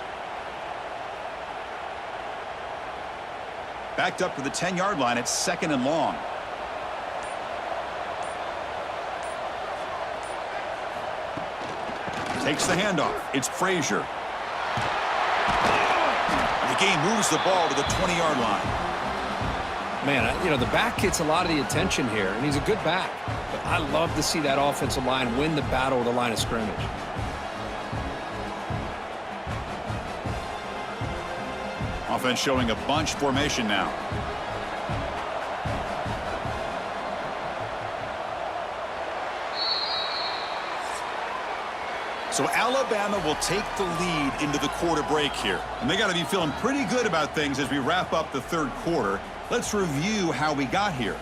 Backed up to the 10-yard line. It's second and long. Takes the handoff. It's Frazier. The game moves the ball to the 20-yard line. Man, you know, the back gets a lot of the attention here, and he's a good back. But I love to see that offensive line win the battle at the line of scrimmage. Offense showing a bunch formation now. So Alabama will take the lead into the quarter break here. And they got to be feeling pretty good about things as we wrap up the third quarter. Let's review how we got here.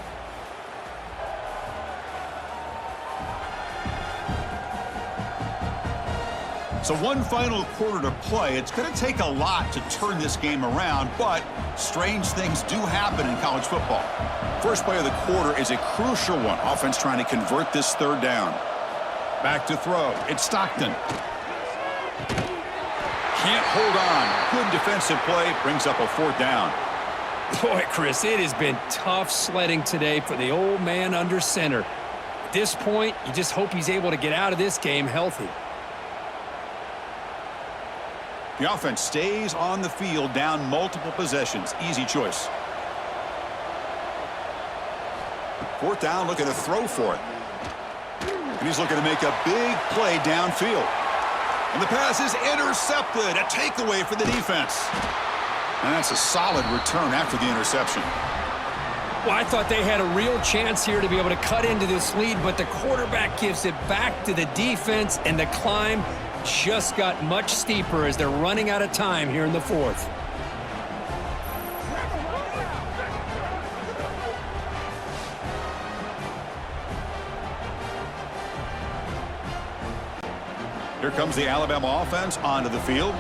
So one final quarter to play. It's going to take a lot to turn this game around, but strange things do happen in college football. First play of the quarter is a crucial one. Offense trying to convert this third down. Back to throw. It's Stockton. Can't hold on. Good defensive play. Brings up a fourth down. Boy, Chris, it has been tough sledding today for the old man under center. At this point, you just hope he's able to get out of this game healthy. The offense stays on the field, down multiple possessions. Easy choice. Fourth down, looking to throw for it. And he's looking to make a big play downfield. And the pass is intercepted. A takeaway for the defense. And that's a solid return after the interception. Well, I thought they had a real chance here to be able to cut into this lead, but the quarterback gives it back to the defense, and the climb just got much steeper as they're running out of time here in the fourth. Here comes the Alabama offense onto the field.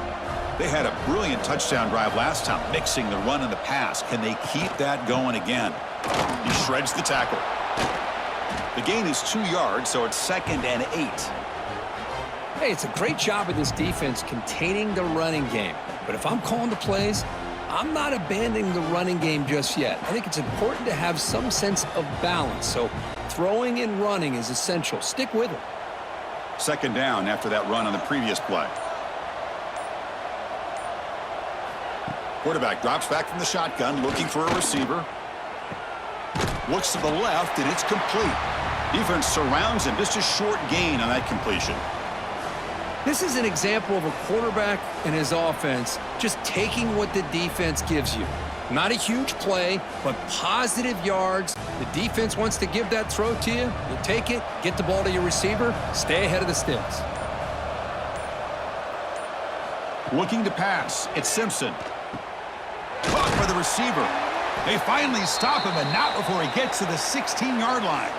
They had a brilliant touchdown drive last time, mixing the run and the pass. Can they keep that going again? He shreds the tackle. The gain is 2 yards, so it's 2nd and 8. Hey, it's a great job of this defense containing the running game. But if I'm calling the plays, I'm not abandoning the running game just yet. I think it's important to have some sense of balance. So throwing and running is essential. Stick with it. Second down after that run on the previous play. Quarterback drops back from the shotgun, looking for a receiver. Looks to the left, and it's complete. Defense surrounds him. Just a short gain on that completion. This is an example of a quarterback and his offense just taking what the defense gives you. Not a huge play, but positive yards. The defense wants to give that throw to you. You take it, get the ball to your receiver, stay ahead of the sticks. Looking to pass. It's Simpson. Caught by the receiver. They finally stop him, and not before he gets to the 16-yard line.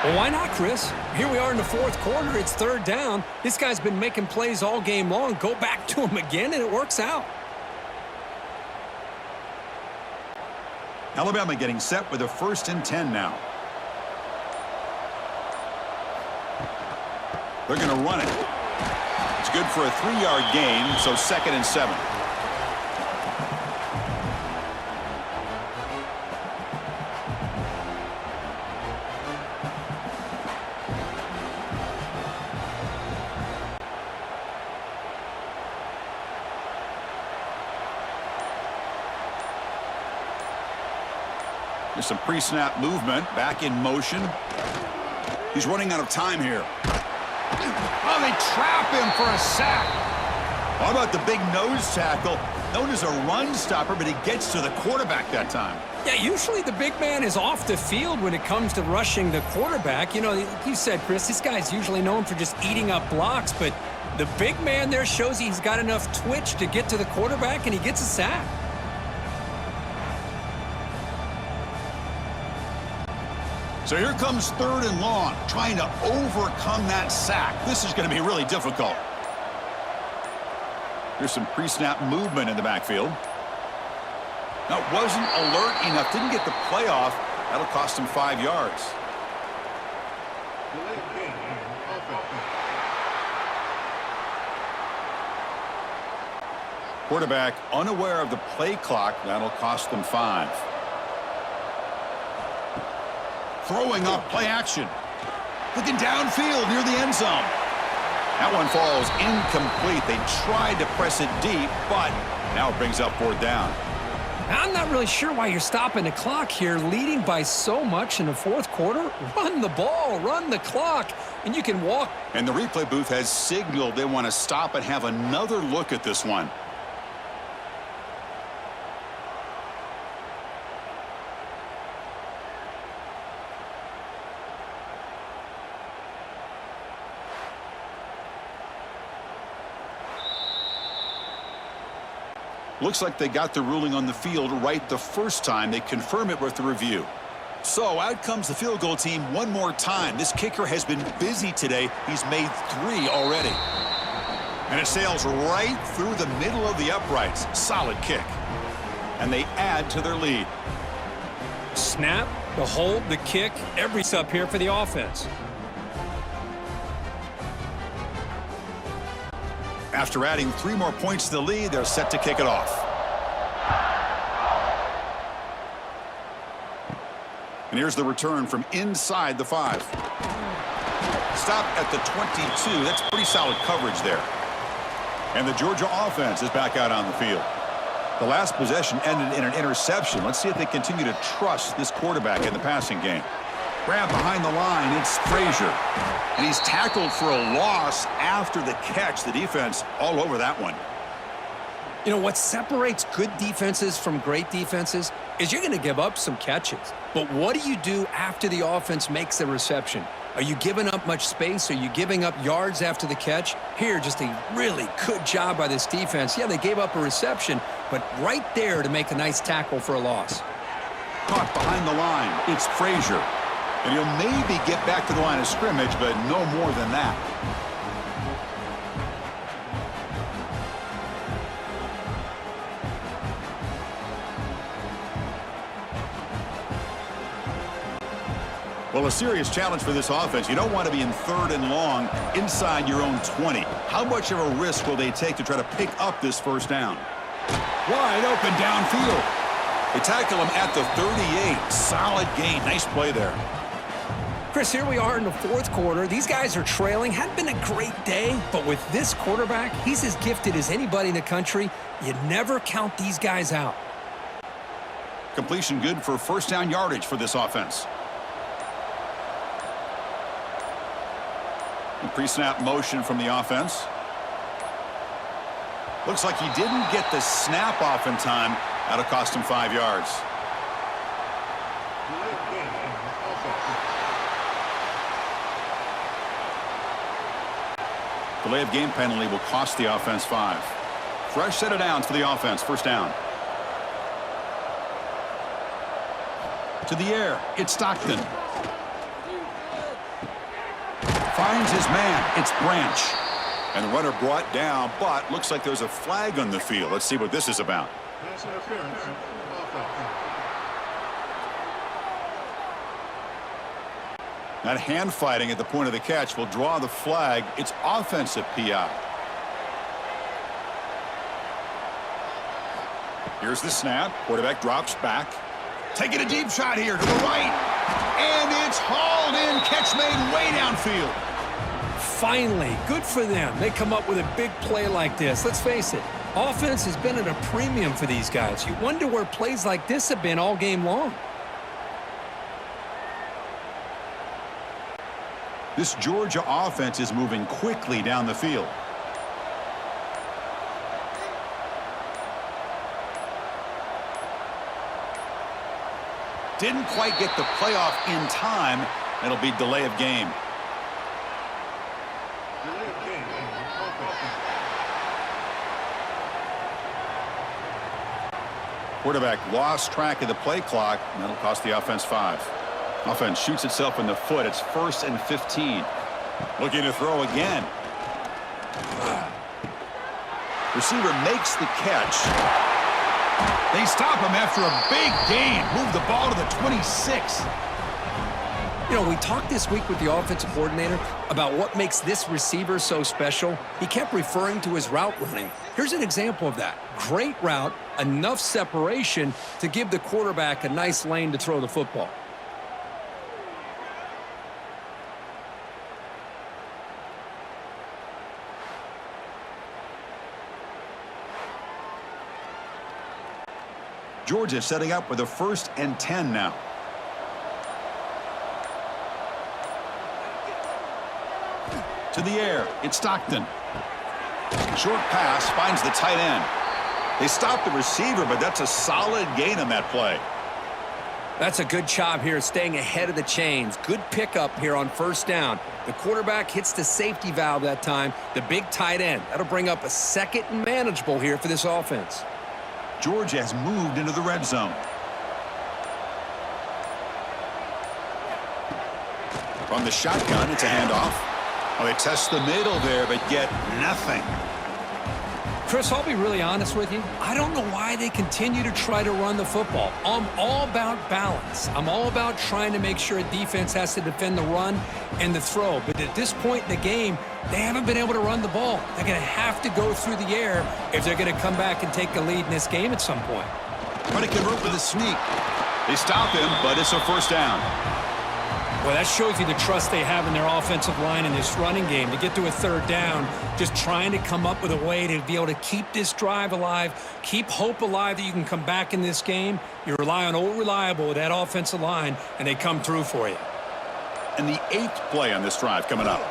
Well, why not, Chris? Here we are in the fourth quarter. It's third down. This guy's been making plays all game long. Go back to him again, and it works out. Alabama getting set with a 1st and 10 now. They're going to run it. It's good for a 3-yard gain, so 2nd and 7. There's some pre-snap movement, back in motion. He's running out of time here. Oh, they trap him for a sack. How about the big nose tackle? Known as a run stopper, but he gets to the quarterback that time. Yeah, usually the big man is off the field when it comes to rushing the quarterback. You know, like you said, Chris, this guy's usually known for just eating up blocks, but the big man there shows he's got enough twitch to get to the quarterback, and he gets a sack. So here comes 3rd and long, trying to overcome that sack. This is going to be really difficult. There's some pre-snap movement in the backfield. Now, wasn't alert enough, didn't get the play off. That'll cost him 5 yards. Quarterback unaware of the play clock. That'll cost them 5. Throwing up play action. Looking downfield near the end zone. That one falls incomplete. They tried to press it deep, but now it brings up 4th down. I'm not really sure why you're stopping the clock here, leading by so much in the fourth quarter. Run the ball, run the clock, and you can walk. And the replay booth has signaled they want to stop and have another look at this one. Looks like they got the ruling on the field right the first time. They confirm it with the review. So out comes the field goal team one more time. This kicker has been busy today. He's made 3 already. And it sails right through the middle of the uprights. Solid kick. And they add to their lead. Snap, the hold, the kick, everything's up here for the offense. After adding 3 more points to the lead, they're set to kick it off. And here's the return from inside the 5. Stop at the 22. That's pretty solid coverage there. And the Georgia offense is back out on the field. The last possession ended in an interception. Let's see if they continue to trust this quarterback in the passing game. Grab behind the line, it's Frazier. And he's tackled for a loss after the catch. The defense all over that one. You know, what separates good defenses from great defenses is you're going to give up some catches. But what do you do after the offense makes the reception? Are you giving up much space? Are you giving up yards after the catch? Here, just a really good job by this defense. Yeah, they gave up a reception, but right there to make a nice tackle for a loss. Caught behind the line, it's Frazier. And he'll maybe get back to the line of scrimmage, but no more than that. Well, a serious challenge for this offense. You don't want to be in 3rd and long inside your own 20. How much of a risk will they take to try to pick up this first down? Wide open downfield. They tackle him at the 38. Solid gain. Nice play there. Chris, here we are in the 4th quarter. These guys are trailing. Hadn't been a great day, but with this quarterback, he's as gifted as anybody in the country. You never count these guys out. Completion good for first down yardage for this offense. Pre-snap motion from the offense. Looks like he didn't get the snap off in time. That'll cost him 5 yards. Delay of game penalty will cost the offense 5. Fresh set of downs for the offense. First down. To the air. It's Stockton. Finds his man. It's Branch. And the runner brought down, but looks like there's a flag on the field. Let's see what this is about. That hand fighting at the point of the catch will draw the flag. It's offensive PI. Here's the snap. Quarterback drops back. Taking a deep shot here to the right. And it's hauled in. Catch made way downfield. Finally, good for them. They come up with a big play like this. Let's face it, offense has been at a premium for these guys. You wonder where plays like this have been all game long. This Georgia offense is moving quickly down the field. Didn't quite get the playoff in time. It'll be delay of game. Quarterback lost track of the play clock, and that'll cost the offense 5. Offense shoots itself in the foot. It's 1st and 15. Looking to throw again. Receiver makes the catch. They stop him after a big gain. Move the ball to the 26. You know, we talked this week with the offensive coordinator about what makes this receiver so special. He kept referring to his route running. Here's an example of that. Great route, enough separation to give the quarterback a nice lane to throw the football. Georgia setting up with a 1st and 10 now. To the air. It's Stockton. Short pass finds the tight end. They stop the receiver, but that's a solid gain on that play. That's a good job here staying ahead of the chains. Good pickup here on first down. The quarterback hits the safety valve that time. The big tight end. That'll bring up a 2nd and manageable here for this offense. Georgia has moved into the red zone. From the shotgun, it's a handoff. Well, they test the middle there, but get nothing. Chris, I'll be really honest with you. I don't know why they continue to try to run the football. I'm all about balance. I'm all about trying to make sure a defense has to defend the run and the throw. But at this point in the game, they haven't been able to run the ball. They're going to have to go through the air if they're going to come back and take a lead in this game at some point. Trying to convert with a sneak. They stop him, but it's a first down. Well, that shows you the trust they have in their offensive line in this running game. To get to a 3rd down, just trying to come up with a way to be able to keep this drive alive, keep hope alive that you can come back in this game. You rely on old reliable with that offensive line, and they come through for you. And the 8th play on this drive coming up.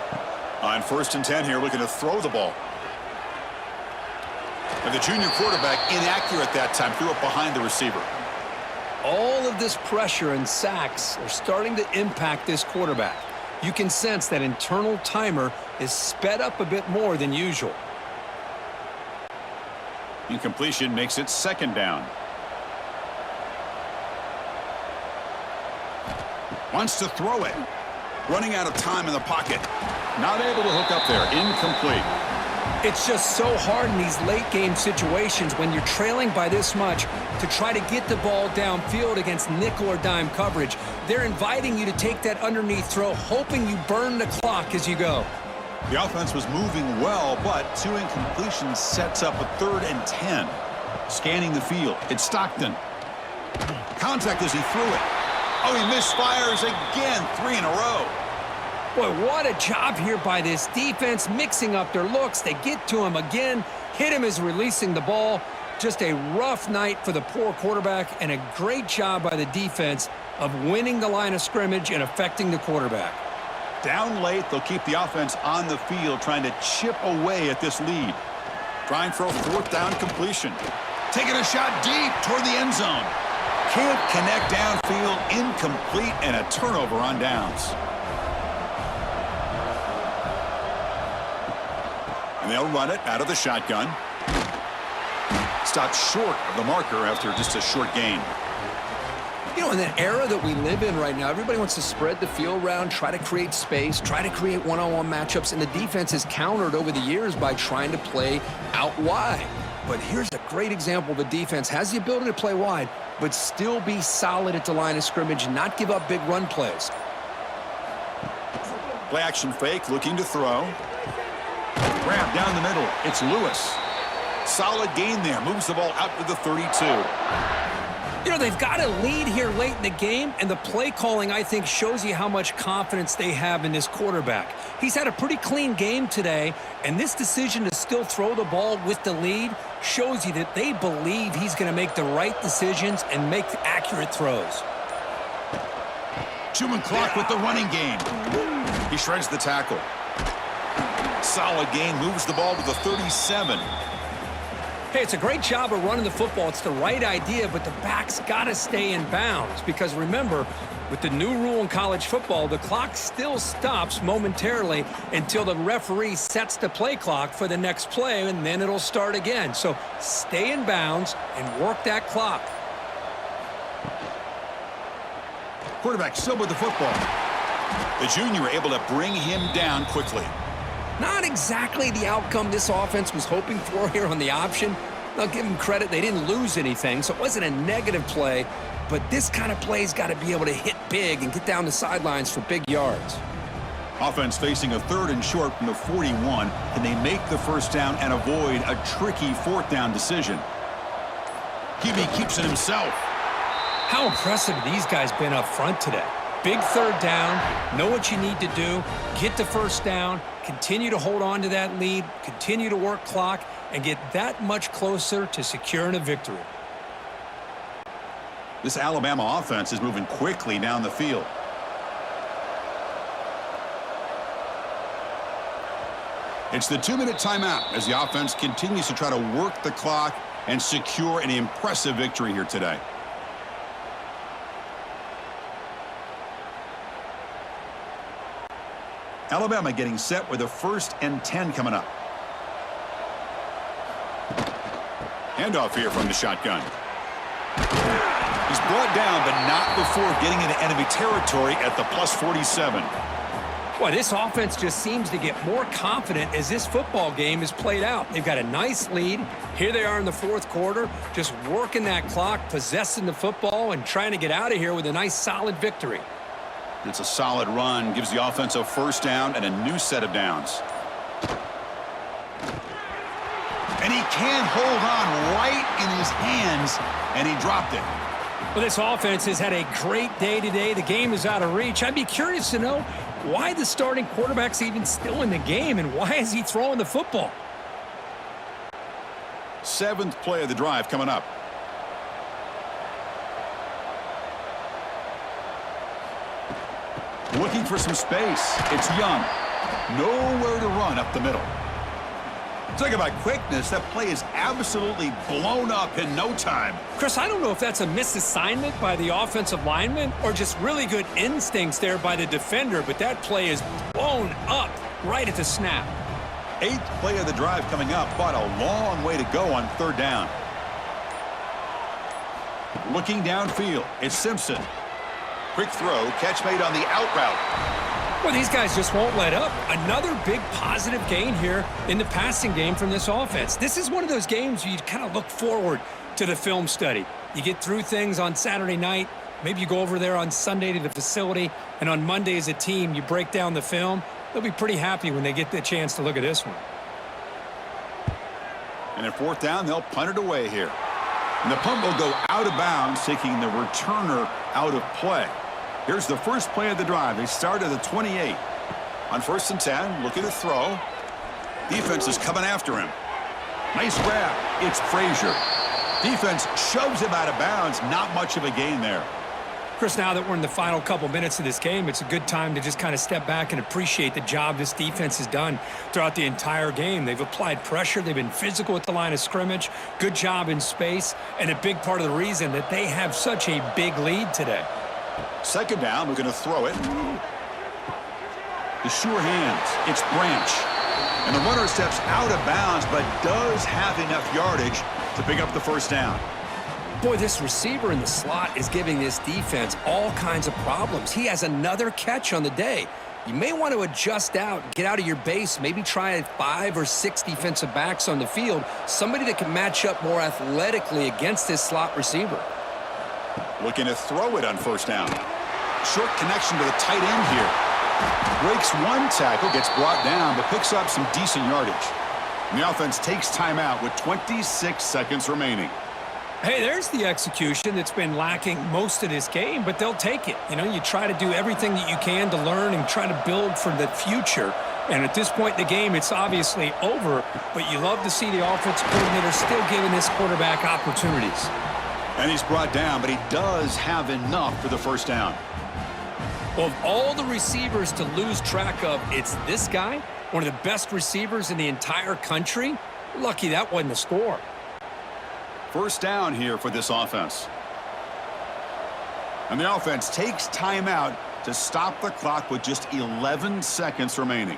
On 1st and 10 here, looking to throw the ball. And the junior quarterback inaccurate that time, threw it behind the receiver. All of this pressure and sacks are starting to impact this quarterback. You can sense that internal timer is sped up a bit more than usual. Incompletion makes it 2nd down. Wants to throw it. Running out of time in the pocket. Not able to hook up there. Incomplete. It's just so hard in these late game situations when you're trailing by this much to try to get the ball downfield against nickel or dime coverage. They're inviting you to take that underneath throw, hoping you burn the clock as you go. The offense was moving well, but 2 incompletions sets up a 3rd and 10. Scanning the field, it's Stockton. Contact as he threw it. Oh, he misfires again, 3 in a row. Boy, what a job here by this defense, mixing up their looks. They get to him again, hit him as releasing the ball. Just a rough night for the poor quarterback, and a great job by the defense of winning the line of scrimmage and affecting the quarterback. Down late, they'll keep the offense on the field, trying to chip away at this lead. Trying for a 4th down completion. Taking a shot deep toward the end zone. Can't connect downfield, incomplete, and a turnover on downs. And they'll run it out of the shotgun. Stopped short of the marker after just a short gain. You know, in the era that we live in right now, everybody wants to spread the field around, try to create space, try to create one-on-one matchups, and the defense has countered over the years by trying to play out wide. But here's a great example of a defense has the ability to play wide, but still be solid at the line of scrimmage and not give up big run plays. Play action fake, looking to throw. Grab down the middle. It's Lewis. Solid gain there. Moves the ball out to the 32. You know, they've got a lead here late in the game, and the play calling, I think, shows you how much confidence they have in this quarterback. He's had a pretty clean game today, and this decision to still throw the ball with the lead shows you that they believe he's going to make the right decisions and make accurate throws. Chewing clock with the running game. He shreds the tackle. Solid gain, moves the ball to the 37. Hey, it's a great job of running the football. It's the right idea, but the back's got to stay in bounds because remember, with the new rule in college football, the clock still stops momentarily until the referee sets the play clock for the next play, and then it'll start again. So stay in bounds and work that clock. Quarterback still with the football. The junior able to bring him down quickly. Not exactly the outcome this offense was hoping for here on the option. I'll give them credit. They didn't lose anything, so it wasn't a negative play. But this kind of play's got to be able to hit big and get down the sidelines for big yards. Offense facing a 3rd and short from the 41. Can they make the 1st down and avoid a tricky 4th down decision? QB keeps it himself. How impressive have these guys been up front today? Big 3rd down, know what you need to do, get the 1st down, continue to hold on to that lead, continue to work clock, and get that much closer to securing a victory. This Alabama offense is moving quickly down the field. It's the 2-minute timeout as the offense continues to try to work the clock and secure an impressive victory here today. Alabama getting set with a 1st and 10 coming up. Handoff here from the shotgun. He's brought down, but not before getting into enemy territory at the plus 47. Boy, this offense just seems to get more confident as this football game is played out. They've got a nice lead. Here they are in the 4th quarter, just working that clock, possessing the football, and trying to get out of here with a nice, solid victory. It's a solid run, gives the offense a 1st down and a new set of downs. And he can't hold on right in his hands, and he dropped it. Well, this offense has had a great day today. The game is out of reach. I'd be curious to know why the starting quarterback's even still in the game, and why is he throwing the football? 7th play of the drive coming up. Looking for some space. It's Young. Nowhere to run up the middle. Talk about quickness. That play is absolutely blown up in no time. Chris, I don't know if that's a misassignment by the offensive lineman or just really good instincts there by the defender, but that play is blown up right at the snap. 8th play of the drive coming up, but a long way to go on 3rd down. Looking downfield, it's Simpson. Quick throw, catch made on the out route. Well, these guys just won't let up. Another big positive gain here in the passing game from this offense. This is one of those games where you kind of look forward to the film study. You get through things on Saturday night. Maybe you go over there on Sunday to the facility, and on Monday as a team, you break down the film. They'll be pretty happy when they get the chance to look at this one. And at fourth down, they'll punt it away here. And the punt will go out of bounds, taking the returner out of play. Here's the first play of the drive. They start at the 28. On 1st and 10, looking to throw. Defense is coming after him. Nice grab. It's Frazier. Defense shoves him out of bounds. Not much of a gain there. Chris, now that we're in the final couple minutes of this game, it's a good time to just kind of step back and appreciate the job this defense has done throughout the entire game. They've applied pressure. They've been physical at the line of scrimmage. Good job in space. And a big part of the reason that they have such a big lead today. Second down, we're going to throw it. The sure hands. It's Branch. And the runner steps out of bounds, but does have enough yardage to pick up the first down. Boy, this receiver in the slot is giving this defense all kinds of problems. He has another catch on the day. You may want to adjust out, get out of your base, maybe try 5 or 6 defensive backs on the field, somebody that can match up more athletically against this slot receiver. Looking to throw it on first down. Short connection to the tight end here. Breaks one tackle, gets brought down, but picks up some decent yardage. And the offense takes timeout with 26 seconds remaining. Hey, there's the execution that's been lacking most of this game, but they'll take it. You know, you try to do everything that you can to learn and try to build for the future. And at this point in the game, it's obviously over, but you love to see the offensive coordinator still giving this quarterback opportunities. And he's brought down, but he does have enough for the first down. Well, of all the receivers to lose track of, it's this guy, one of the best receivers in the entire country. Lucky that wasn't a score. First down here for this offense. And the offense takes timeout to stop the clock with just 11 seconds remaining.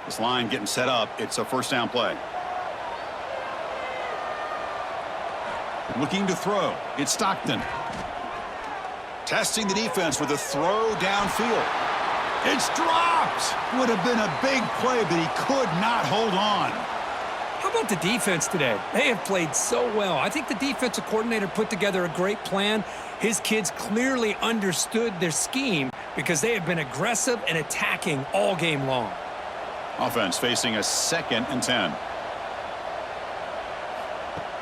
This line getting set up. It's a first down play. Looking to throw. It's Stockton. Testing the defense with a throw downfield. It's dropped. Would have been a big play, but he could not hold on. How about the defense today? They have played so well. I think the defensive coordinator put together a great plan. His kids clearly understood their scheme because they have been aggressive and attacking all game long. Offense facing a 2nd and 10.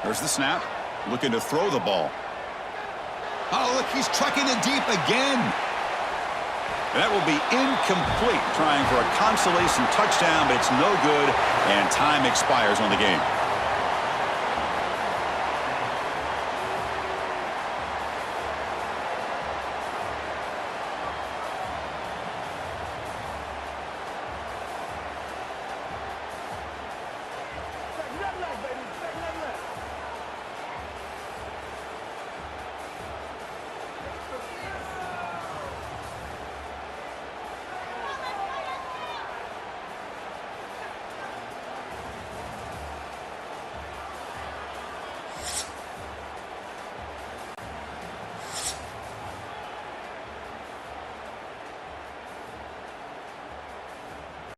There's the snap. Looking to throw the ball. Oh, look, he's trucking it deep again. That will be incomplete, trying for a consolation touchdown, but it's no good, and time expires on the game.